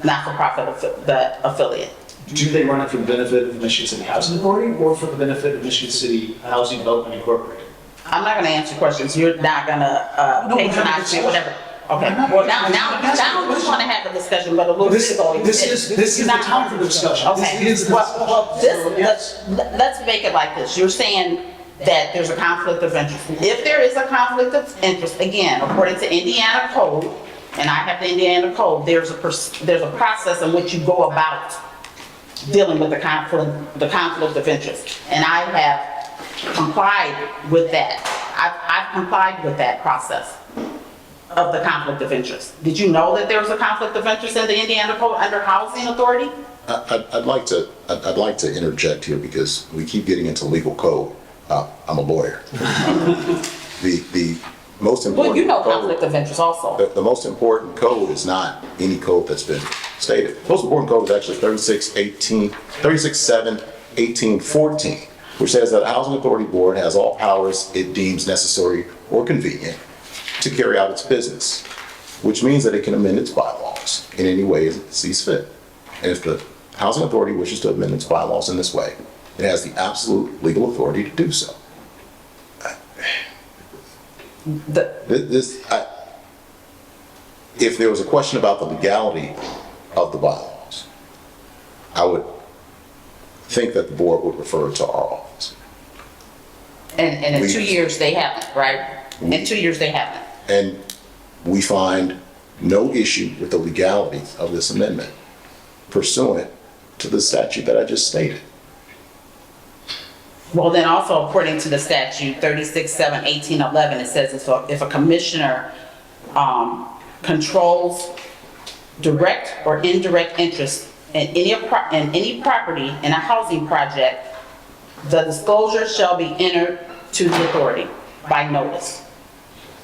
not-for-profit, the affiliate. Do they run it for the benefit of the Michigan City Housing Authority or for the benefit of Michigan City Housing Development Incorporated? I'm not gonna answer questions, you're not gonna patronize me, whatever. Okay, well, now we wanna have a discussion, but a little bit ago. This is the time for the discussion. Okay, let's make it like this. You're saying that there's a conflict of interest. If there is a conflict of interest, again, according to Indiana code, and I have the Indiana code, there's a process in which you go about dealing with the conflict of interest. And I have complied with that. I've complied with that process. of the conflict of interest. Did you know that there was a conflict of interest in the Indiana Code under Housing Authority? I'd like to interject here because we keep getting into legal code. I'm a lawyer. The most important. Well, you know code- conflict of interest also. The most important code is not any code that's been stated. The most important code is actually 36-7-1814, which says that the Housing Authority Board has all powers it deems necessary or convenient to carry out its business, which means that it can amend its bylaws in any way it sees fit. And if the Housing Authority wishes to amend its bylaws in this way, it has the absolute legal authority to do so. If there was a question about the legality of the bylaws, I would think that the board would refer to our office. And in 2 years, they haven't, right? In 2 years, they haven't. And we find no issue with the legality of this amendment pursuant to the statute that I just stated. Well, then also according to the statute 36-7-1811, it says if a commissioner controls direct or indirect interest in any property in a housing project, the disclosure shall be entered to the authority by notice.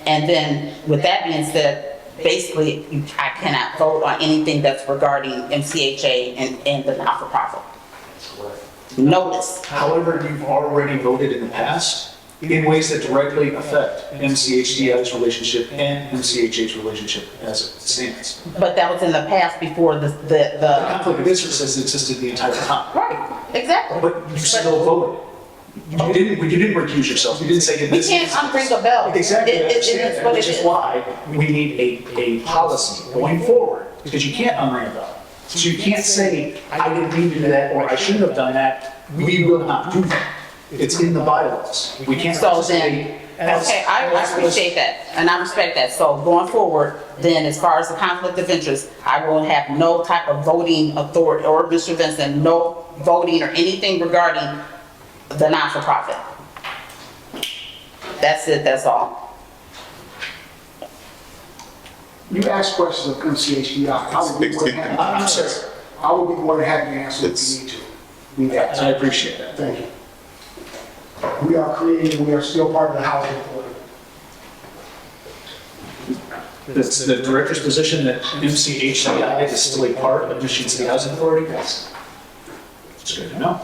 And then with that being said, basically I cannot vote on anything that's regarding MCHA and the not-for-profit. Notice. However, you've already voted in the past in ways that directly affect MCHDI's relationship and MCHA's relationship as it stands. But that was in the past before the Conflict of interest has existed the entire time. Right, exactly. But you still voted. You didn't recuse yourself. You didn't say in We this. can't unring the bell. Exactly, I It understand is that, what which it is is. why we need a policy going forward, because you can't unring a bell. So you can't say, I didn't mean to do that, or I shouldn't have done that. We will not do that. It's in the bylaws. We can't So participate then, as. okay, I appreciate that, and I respect that. So going forward, then as far as the conflict of interest, I will have no type of voting authority, or Mr. Vincent, no voting or anything regarding the not-for-profit. That's it, that's all. You ask questions of MCHDI, I would be more than happy. I'm sorry. I would be more than happy to answer if you need to. We ask. I appreciate that. Thank you. We are creating, we are still part of the housing authority. The director's position at MCHDI is still a part of Michigan City Housing Authority? Yes. It's good to know.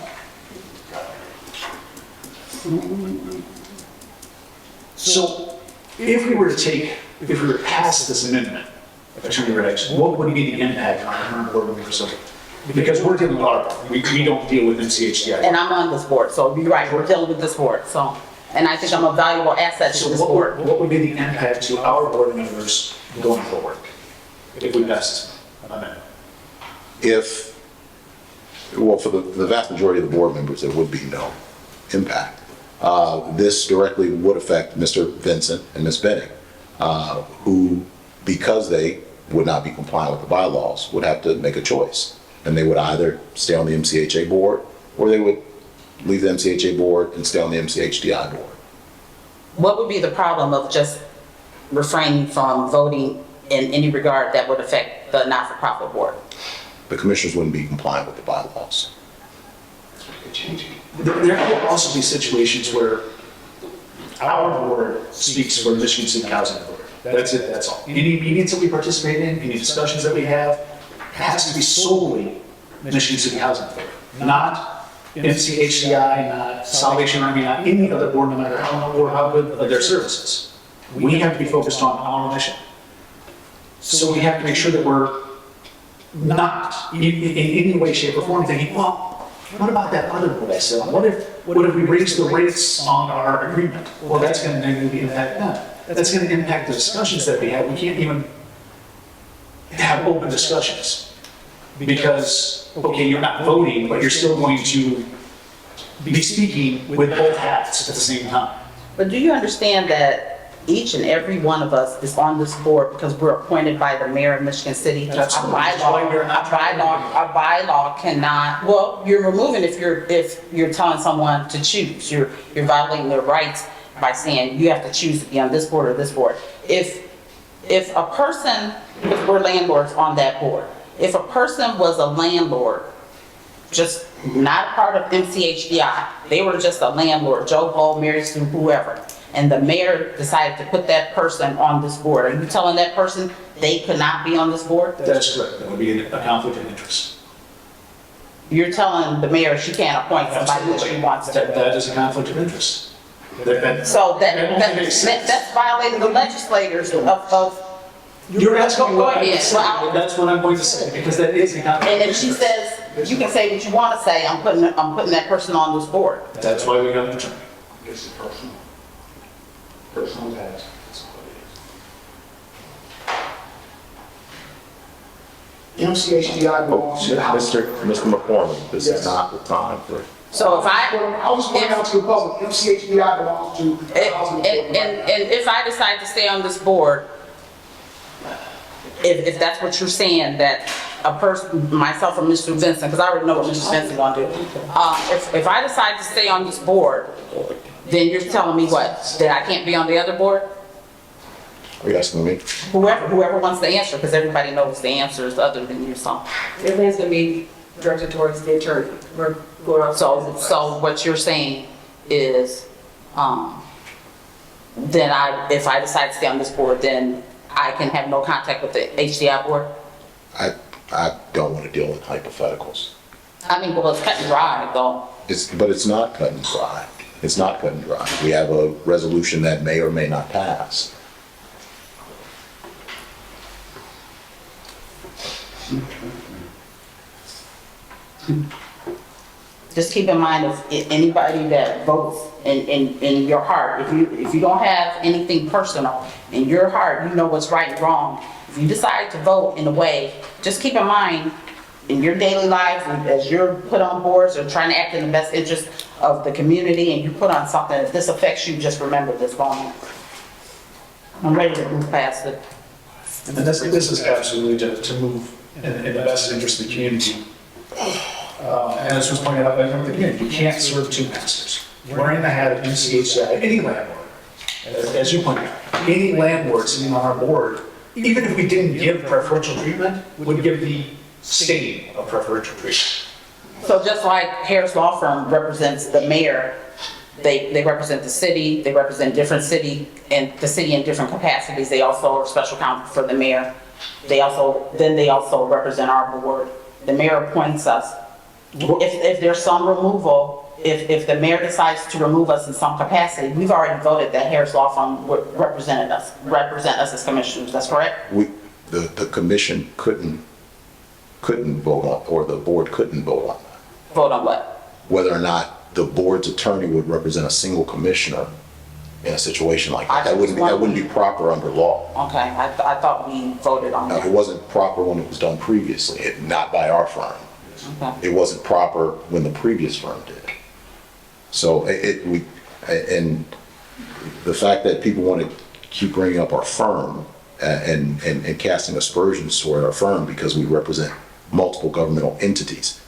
So if we were to pass this amendment to the regs, what would be the impact on the current board members? Because we're dealing with our, we don't deal with MCHDI. And I'm on this board, so you're right, we're dealing with this board, so. And I think I'm a valuable asset to So this what board. would be the impact to our board members going forward if we pass this amendment? Well, for the vast majority of the board members, there would be no impact. This directly would affect Mr. Vincent and Ms. Benning, who, because they would not be compliant with the bylaws, would have to make a choice. And they would either stay on the MCHA board, or they would leave the MCHA board and stay on the MCHDI board. What would be the problem of just refraining from voting in any regard that would affect the not-for-profit board? The commissioners wouldn't be compliant with the bylaws. There will also be situations where our board speaks for Michigan City Housing Authority. That's it, that's all. Any meetings that we participate in, any discussions that we have, has to be solely Michigan City Housing Authority, not MCHDI, not Salvation Army, not any other board, no matter how good of their services. We have to be focused on our mission. So we have to make sure that we're not in any way, shape, or form thinking, well, what about that other board I said? What if we raise the rates on our agreement? Well, that's going to negatively impact them. That's going to impact the discussions that we have. We can't even have open discussions because, okay, you're not voting, but you're still going to be speaking with both hats at the same time. But do you understand that each and every one of us is on this board because we're appointed by the mayor of Michigan City? That's Our why we're not trying to- our bylaw cannot, well, you're removing if you're telling someone to choose. You're violating their rights by saying you have to choose to be on this board or this board. If if a person, because we're landlords on that board, if a person was a landlord, just not a part of MCHDI, they were just a landlord, Joe Blow, Mary Sue, whoever, and the mayor decided to put that person on this board, are you telling that person they could not be on this board? That's correct. That would be a conflict of interest. You're telling the mayor she can't appoint somebody that she wants to. That is a conflict of interest. So that's violating the legislators of. You're asking me Go what I ahead. would say, and that's what I'm going to say, because that is a conflict of And if interest. she says, you can say what you want to say, I'm putting that person on this board. That's why we have an attorney. It's personal. Personal tax. MCHDI belongs to the House. Mr. McCormick, this is not the time for. So if I was pointing out to the public, MCHDI belongs to the Housing Authority. and if I decide to stay on this board, if that's what you're saying, that a person, myself or Mr. Vincent, because I already know what Mr. Vincent gonna do. If I decide to stay on this board, then you're telling me what? That I can't be on the other board? Are you asking me? Whoever wants the answer, because everybody knows the answers other than you, so. Everything's gonna be directed towards the attorney. We're going on. So what you're saying is, then if I decide to stay on this board, then I can have no contact with the HDI board? I don't want to deal with hypotheticals. I mean, well, it's cut and dry, though. But it's not cut and dry. It's not cut and dry. We have a resolution that may or may not pass. Just keep in mind, if anybody that votes in your heart, if you don't have anything personal in your heart, you know what's right and wrong. If you decide to vote in a way, just keep in mind, in your daily life, as you're put on boards or trying to act in the best interest of the community, and you put on something, if this affects you, just remember this moment. I'm ready to move past it. And this is absolutely to move in the best interest of the community. And as was pointed out by the community, you can't serve two masters. Wearing the hat of MCHDI, any landlord, as you pointed out, any landlord sitting on our board, even if we didn't give preferential treatment, would give the state a preferential treatment. So just like Harris Law Firm represents the mayor, they represent the city, they represent different city, and the city in different capacities. They also are special counsel for the mayor. They also represent our board. The mayor appoints us. If there's some removal, if the mayor decides to remove us in some capacity, we've already voted that Harris Law Firm would represent us as commissioners. That's correct? The commission couldn't vote on, or the board couldn't vote on that. Vote on what? Whether or not the board's attorney would represent a single commissioner in a situation like that. That wouldn't be proper under law. Okay, I thought we voted on No, that. it wasn't proper when it was done previously, not by our firm. Okay. It wasn't proper when the previous firm did. So and the fact that people want to keep bringing up our firm and casting aspersions toward our firm because we represent multiple governmental entities.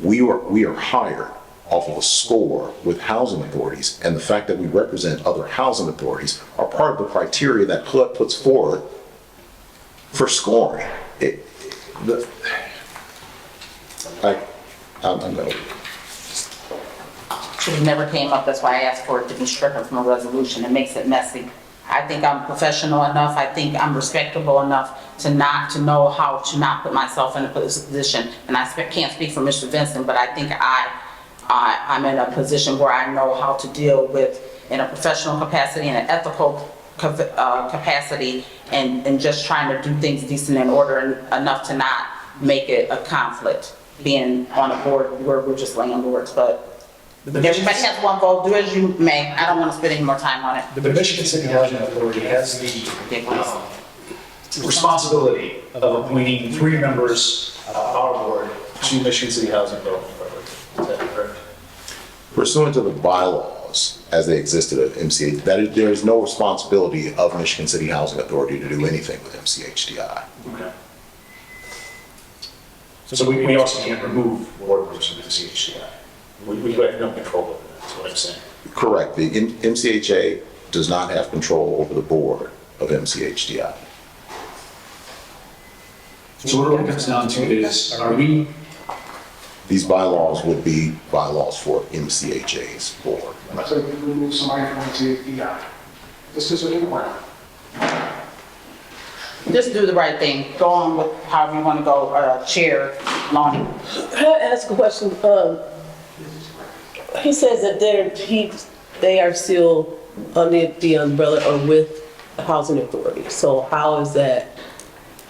We are hired off of a score with housing authorities, and the fact that we represent other housing authorities are part of the criteria that HUD puts forward for scoring. I'm gonna. Should have never came up, that's why I asked for it to be stricken from a resolution. It makes it messy. I think I'm professional enough, I think I'm respectable enough to know how to not put myself in a position. And I can't speak for Mr. Vincent, but I think I'm in a position where I know how to deal with, in a professional capacity, in an ethical capacity, and just trying to do things decent and order enough to not make it a conflict, being on a board where we're just landlords. But everybody has one vote, do as you may. I don't want to spend any more time on it. The Michigan City Housing Authority has the responsibility of appointing 3 members of our board to Michigan City Housing Authority. Is that correct? Pursuant to the bylaws as they existed at MCH, there is no responsibility of Michigan City Housing Authority to do anything with MCHDI. Okay. So we also can't remove board members from MCHDI. We have no control over that, that's what I'm saying. Correct. The MCHA does not have control over the board of of MCHDI. So what it really comes down to is, are we, These bylaws would be bylaws for MCHA's board. So you remove somebody from MCHDI. This is what you want. Just do the right thing. Go on with however you want to go, Chair Lonnie. Can I ask a question? He says that they are still under the umbrella or with the housing authority. So how is that?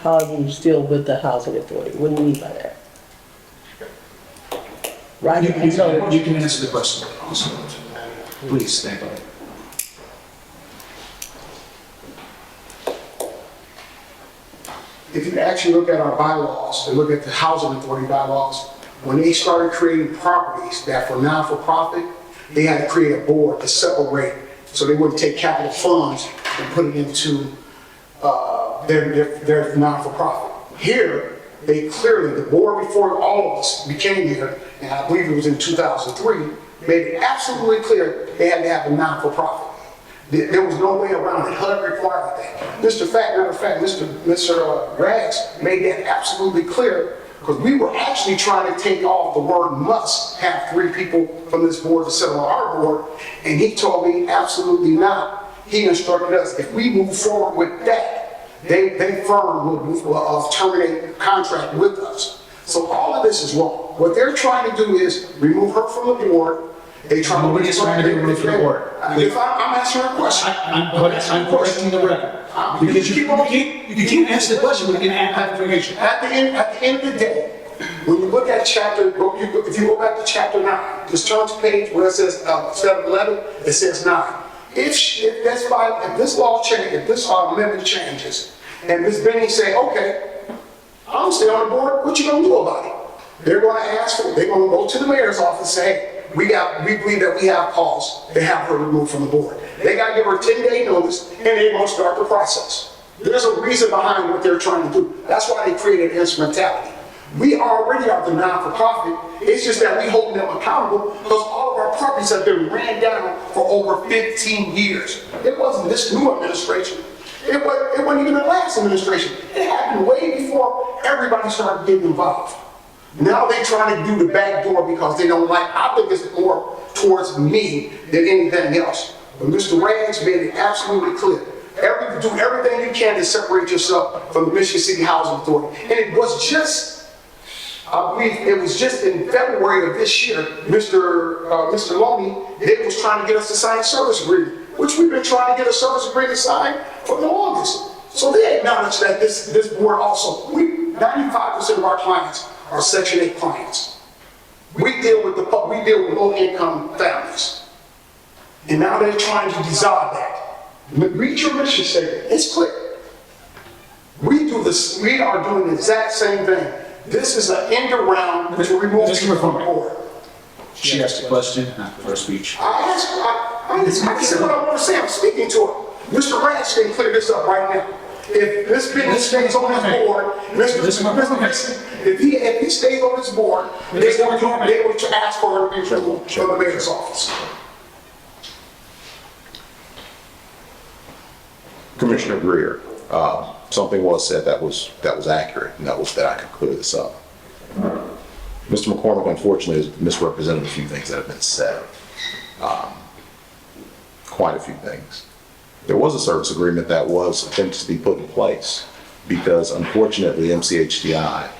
How are you still with the housing authority? What do you mean by that? Right? you can answer the question. Please, thank you. If you actually look at our bylaws and look at the housing authority bylaws, when they started creating properties that were non-for-profit, they had to create a board to separate, so they wouldn't take capital funds and put it into their non-for-profit. Here, they clearly, the board before all of us became here, and I believe it was in 2003, made it absolutely clear they had to have a non-for-profit. There was no way around it. HUD required that. Matter of fact, Mr. Rags made that absolutely clear, because we were actually trying to take off the word must have 3 people from this board to sit on our board, and he told me absolutely not. He instructed us, if we move forward with that, they firm will terminate the contract with us. So all of this is wrong. What they're trying to do is remove her from the board. They try to Nobody's trying to remove her from the board. If I'm answering a question. I'm correcting the record. Because you can't answer the question when you can add clarification. At the end of the day, when you look at chapter, if you go back to chapter 9, just turn to page where it says, instead of 11, it says 9. If this law changes, if this amendment changes, and Ms. Benny say, okay, I'm stay on the board, what you gonna do about it? They're gonna ask for, they're gonna go to the mayor's office and say, hey, we believe that we have cause to have her removed from the board. They gotta give her a 10-day notice, and they're gonna start the process. There's a reason behind what they're trying to do. That's why they created instrumentality. We already are the non-for-profit. It's just that we hold them accountable because all of our properties have been ran down for over 15 years. It wasn't this new administration. It wasn't even the last administration. It happened way before everybody started getting involved. Now they're trying to do the back door because they don't like, I think it's more towards me than anything else. But Mr. Rags made it absolutely clear. Do everything you can to separate yourself from the Michigan City Housing Authority. And it was just, I believe it was just in February of this year, Mr. Loney, they was trying to get us to sign a service agreement, which we've been trying to get a service agreement signed for the longest. So they acknowledge that this board also, 95% of our clients are Section 8 clients. We deal with low-income families. And now they're trying to dissolve that. Read your mission statement, it's clear. We are doing the exact same thing. This is an end around to remove people from the board. She asked a question after her speech. I said what I want to say, I'm speaking to her. Mr. Rags can clear this up right now. If this business stays on his board, if he stays on his board, they will ask for a review from the mayor's office. Commissioner Greer, something was said that was accurate, and that was that I could clear this up. Mr. McCormick, unfortunately, has misrepresented a few things that have been said. Quite a few things. There was a service agreement that was attempted to be put in place because, unfortunately, MCHDI,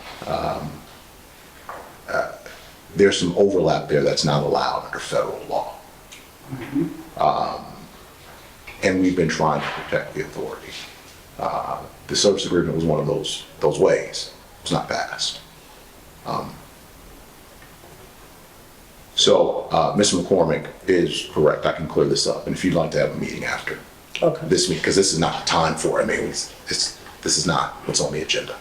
there's some overlap there that's not allowed under federal law. And we've been trying to protect the authority. The service agreement was one of those ways. It's not passed. So Mr. McCormick is correct. I can clear this up. And if you'd like to have a meeting after this meeting, because this is not the time for it. I mean, this is not what's on the agenda.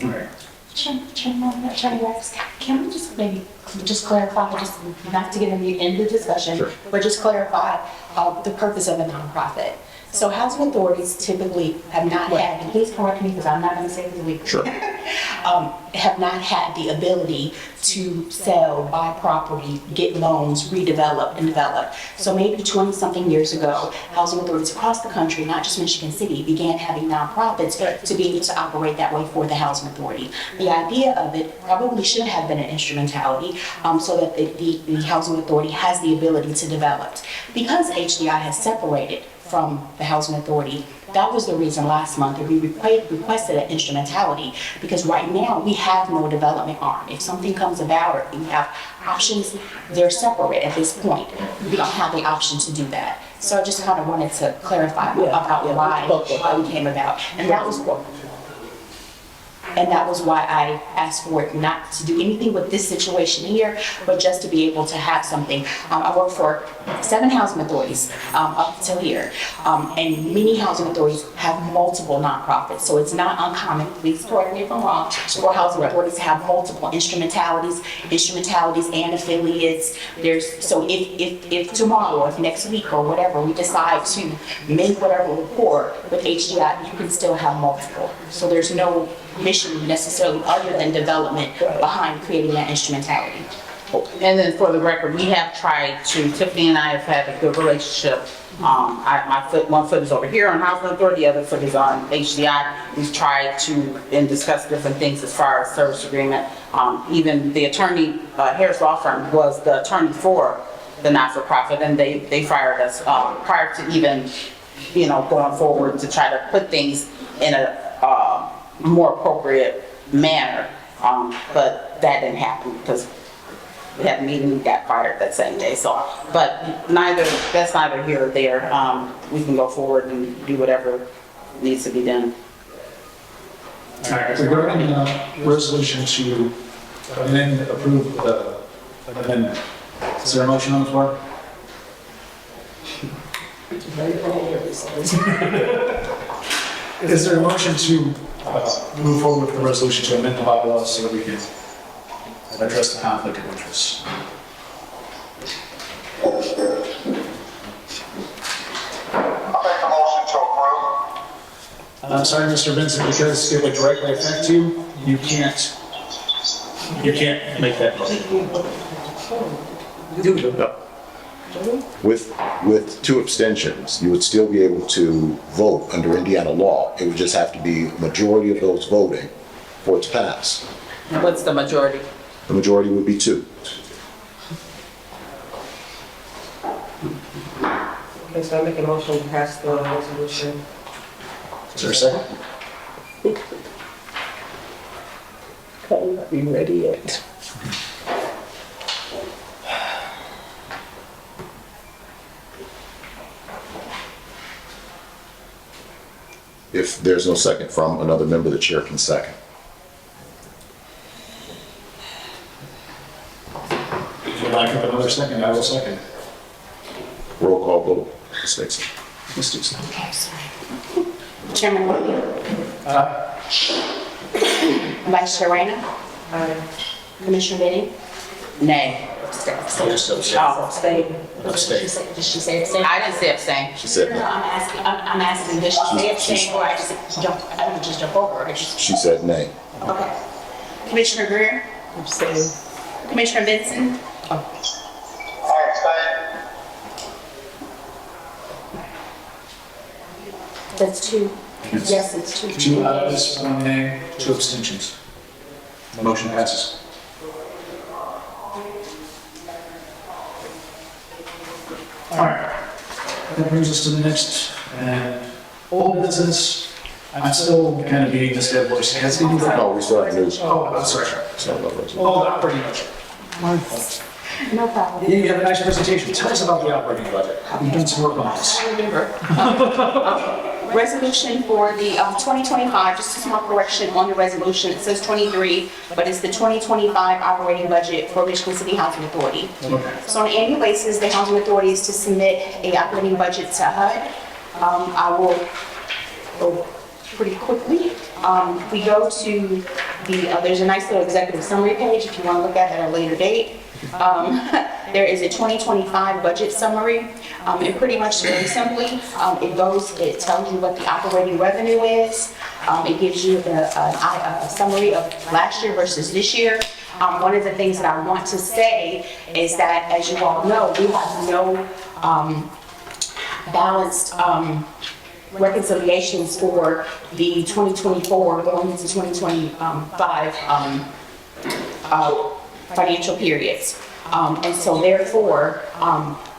All right. Attorney Rex, can we just maybe just clarify, just not to get in the end of the discussion, Sure. but just clarify the purpose of a nonprofit. So housing authorities typically have not had, and please correct me because I'm not going to say it because we. Sure. have not had the ability to sell, buy property, get loans, redevelop and develop. So maybe 20-something years ago, housing authorities across the country, not just Michigan City, began having nonprofits to be able to operate that way for the housing authority. The idea of it probably should have been an instrumentality so that the housing authority has the ability to develop. Because HDI has separated from the housing authority, that was the reason last month that we requested an instrumentality, because right now we have no development arm. If something comes about or we have options, they're separate at this point. We don't have the option to do that. So I just kind of wanted to clarify about why we came about. And that was why I asked for it not to do anything with this situation here, but just to be able to have something. I work for 7 housing authorities up until here, and many housing authorities have multiple nonprofits. So it's not uncommon, please correct me if I'm wrong, for housing authorities to have multiple instrumentalities and affiliates. So if tomorrow, or if next week or whatever, we decide to make whatever report with HDI, you can still have multiple. So there's no mission necessarily other than development behind creating that instrumentality. And then for the record, we have tried to, Tiffany and I have had a good relationship. One foot is over here on Housing Authority, the other foot is on HDI. We've tried to discuss different things as far as service agreement. Even the attorney, Harris Law Firm, was the attorney for the not-for-profit, and they fired us prior to even, going forward to try to put things in a more appropriate manner, but that didn't happen because we had a meeting and got fired that same day. So, but that's neither here or there. We can go forward and do whatever needs to be done. All right, regarding resolution to approve the amendment, is there a motion on the floor? Is there a motion to move forward with the resolution to amend the bylaws so that we can address the conflict of interest? I'll make a motion to approve. I'm sorry, Mr. Vincent, because it would directly affect you, you can't make that motion. With 2 abstentions, you would still be able to vote under Indiana law. It would just have to be a majority of those voting for it to pass. What's the majority? The majority would be 2. Okay, so I make a motion to pass the resolution. Is there a second? I'm not even ready yet. If there's no second from another member, the chair can second. If you'd like another second, I will second. Roll call vote. Ms. Dixon. Ms. Dixon. Okay, sorry. Chairman Williams. Vice Chair Rayner. Commissioner Benning. Nay. Abstain. Abstain. Did she say abstain? I didn't say abstain. She said No, no. I'm asking, does she say abstain, or I don't just jump over her? She said nay. Okay. Commissioner Greer. Abstain. Commissioner Benson. That's 2. Yes, it's 2. 2 ayes, 1 nay, 2 abstentions. Motion passes. All right, that brings us to the next, old business. I'm still kind of beating this dead horse. Has any of that? No, we still have news. Oh, I'm sorry. So, no resolution. Oh, operating budget. No problem. You have a nice presentation. Tell us about the operating budget. We've done some work on this. Resolution for the 2025, just a small correction on the resolution. It says 23, but it's the 2025 operating budget for Michigan City Housing Authority. So on an annual basis, the Housing Authority is to submit a operating budget to HUD. I will go pretty quickly. We go to the, there's a nice little executive summary page if you want to look at it at a later date. There is a 2025 budget summary, and pretty much very simply, it tells you what the operating revenue is. It gives you a summary of last year versus this year. One of the things that I want to say is that, as you all know, we have no balanced reconciliations for the 2024 going into 2025 financial periods. And so therefore,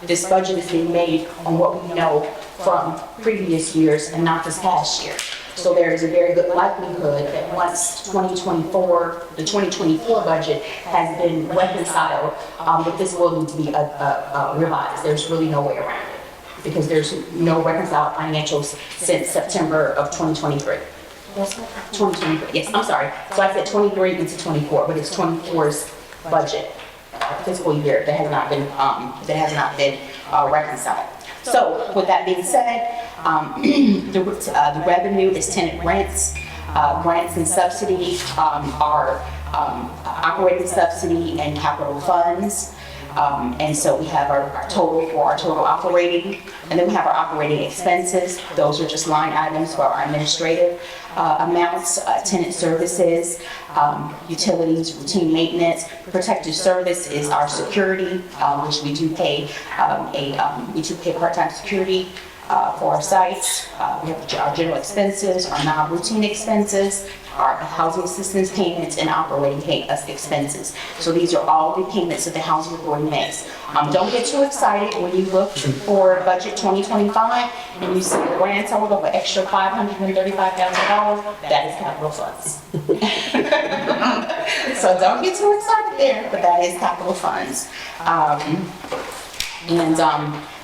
this budget is being made on what we know from previous years and not this past year. So there is a very good likelihood that once the 2024 budget has been reconciled, that this will need to be revised. There's really no way around it, because there's no reconciled financials since September of 2023. Yes, 2023, yes, I'm sorry. So I said 23 into 24, but it's 24's budget, fiscal year, that has not been reconciled. So with that being said, the revenue is tenant rents, grants and subsidy, are operating subsidy and capital funds. And so we have our total operating, and then we have our operating expenses. Those are just line items for our administrative amounts, tenant services, utilities, routine maintenance. Protective service is our security, which we do pay part-time security for our sites. We have our general expenses, our non-routine expenses, our housing assistance payments, and operating expenses. So these are all the payments that the housing authority makes. Don't get too excited when you look for budget 2025 and you see a grand total of an extra $535,000. That is capital funds. So don't get too excited there, but that is capital funds.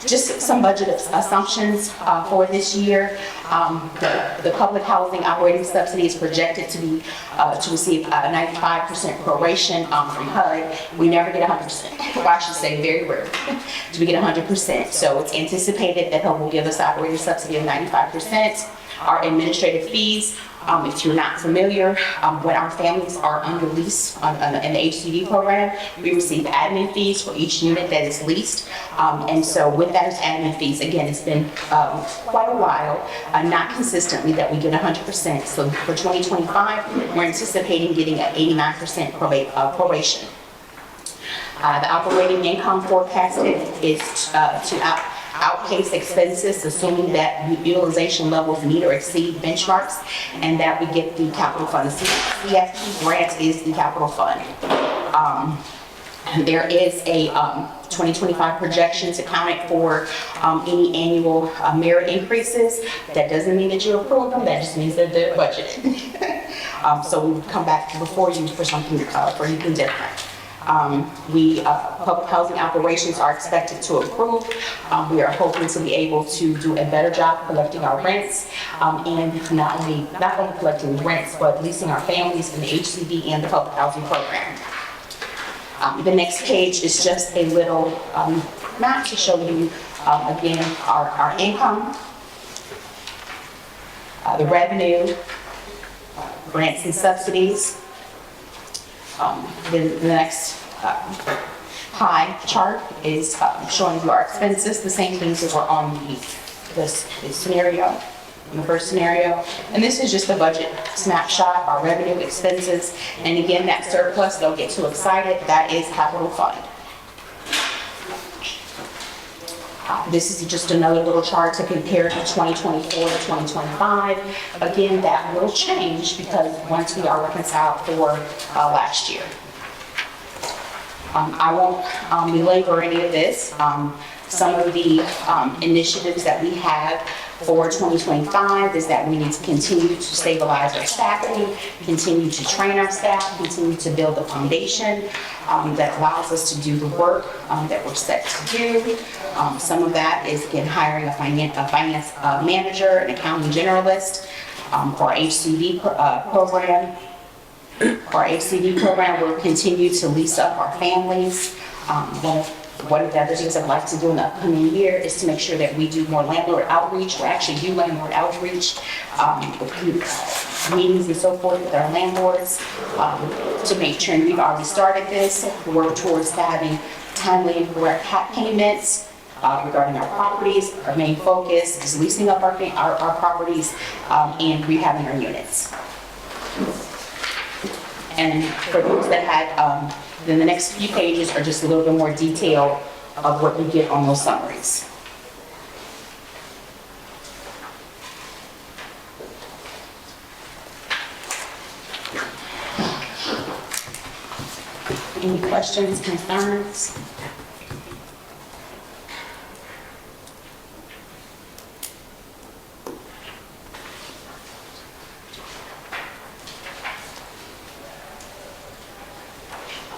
Just some budget assumptions for this year. The public housing operating subsidy is projected to receive 95% proration from HUD. We never get 100%, or I should say very rarely do we get 100%. So it's anticipated that HUD will give us operating subsidy of 95%. Our administrative fees, if you're not familiar, when our families are under lease in the HCD program, we receive admin fees for each unit that is leased. And so with that admin fees, again, it's been quite a while, not consistently, that we get 100%. So for 2025, we're anticipating getting an 89% probation. The operating income forecasted is to outpace expenses, assuming that utilization levels meet or exceed benchmarks, and that we get the capital fund. The CFP grant is the capital fund. There is a 2025 projections accounted for any annual merit increases. That doesn't mean that you approve them, that just means that they're budgeted. So we would come back before you for something, for anything different. Public housing operations are expected to improve. We are hoping to be able to do a better job collecting our rents, and not only collecting rents, but leasing our families in the HCD and the public housing program. The next page is just a little map to show you, again, our income, the revenue, grants and subsidies. The next pie chart is showing you our expenses, the same things that were on this scenario, in the first scenario. And this is just a budget snapshot, our revenue, expenses, and again, that surplus, don't get too excited, that is capital fund. This is just another little chart to compare to 2024 to 2025. Again, that will change because once we are reconciled for last year. I won't belabor any of this. Some of the initiatives that we have for 2025 is that we need to continue to stabilize our staffing, continue to train our staff, continue to build the foundation that allows us to do the work that we're set to do. Some of that is, again, hiring a finance manager, an accounting generalist for our HCD program. For our HCD program, we'll continue to lease up our families. One of the other things I'd like to do in the upcoming year is to make sure that we do more landlord outreach. We actually do landlord outreach. meetings and so forth with our landlords to make sure, and we've already started this, to work towards having timely and correct payments regarding our properties. Our main focus is leasing up our properties and rehabbing our units. And for those that had, then the next few pages are just a little bit more detail of what you get on those summaries. Any questions, concerns?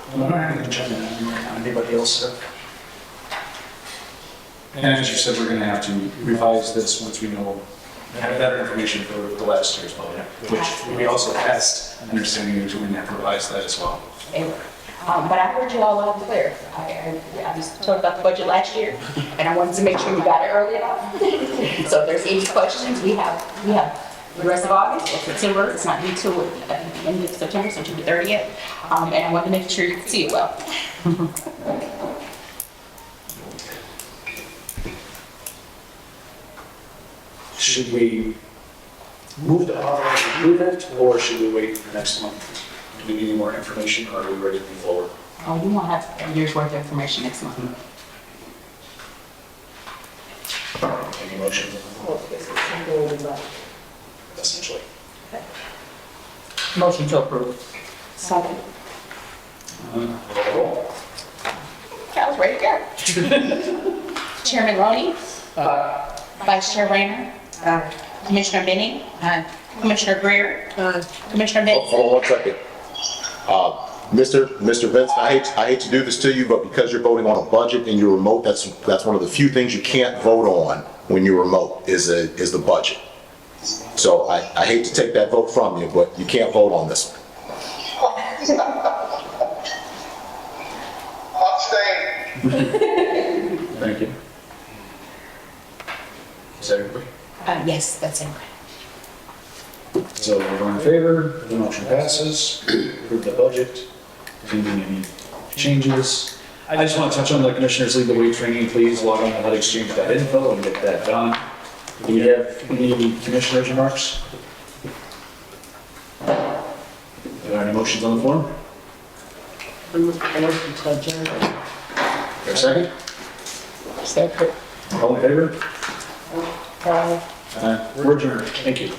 I don't have anything to check in on anybody else, sir. And as you said, we're gonna have to revise this once we know, have better information for the last year's budget, which we also asked, understanding you're doing that, revise that as well. But I heard you all loud and clear. I was told about the budget last year, and I wanted to make sure we got it early enough. So if there's any questions, we have the rest of August or September. It's not due till the end of September, September 30th. And I wanted to make sure you could see it well. Should we move the approve it, or should we wait for next month? Do we need any more information, or are we ready to move forward? Oh, you won't have a year's worth of information next month. Any motion? Essentially. Motion to approve. Second. Roll. I was ready to go. Chairman Loney? Vice Chair Rayner? Commissioner Benning? Commissioner Greer? Commissioner Benson? Hold on 1 second. Mr. Benson, I hate to do this to you, but because you're voting on a budget and you're remote, that's one of the few things you can't vote on when you're remote is the budget. So I hate to take that vote from you, but you can't vote on this one. Thank you. Is that everybody? Yes, that's it. So we're in favor, the motion passes, approve the budget. Any changes? I just want to touch on the Commissioners Legal Week training, please log on to HUDexchange.info and get that done. Do we have any commissioners' remarks? Are there any motions on the floor? Is there a second? Second. All in favor? We're adjourned. Thank you.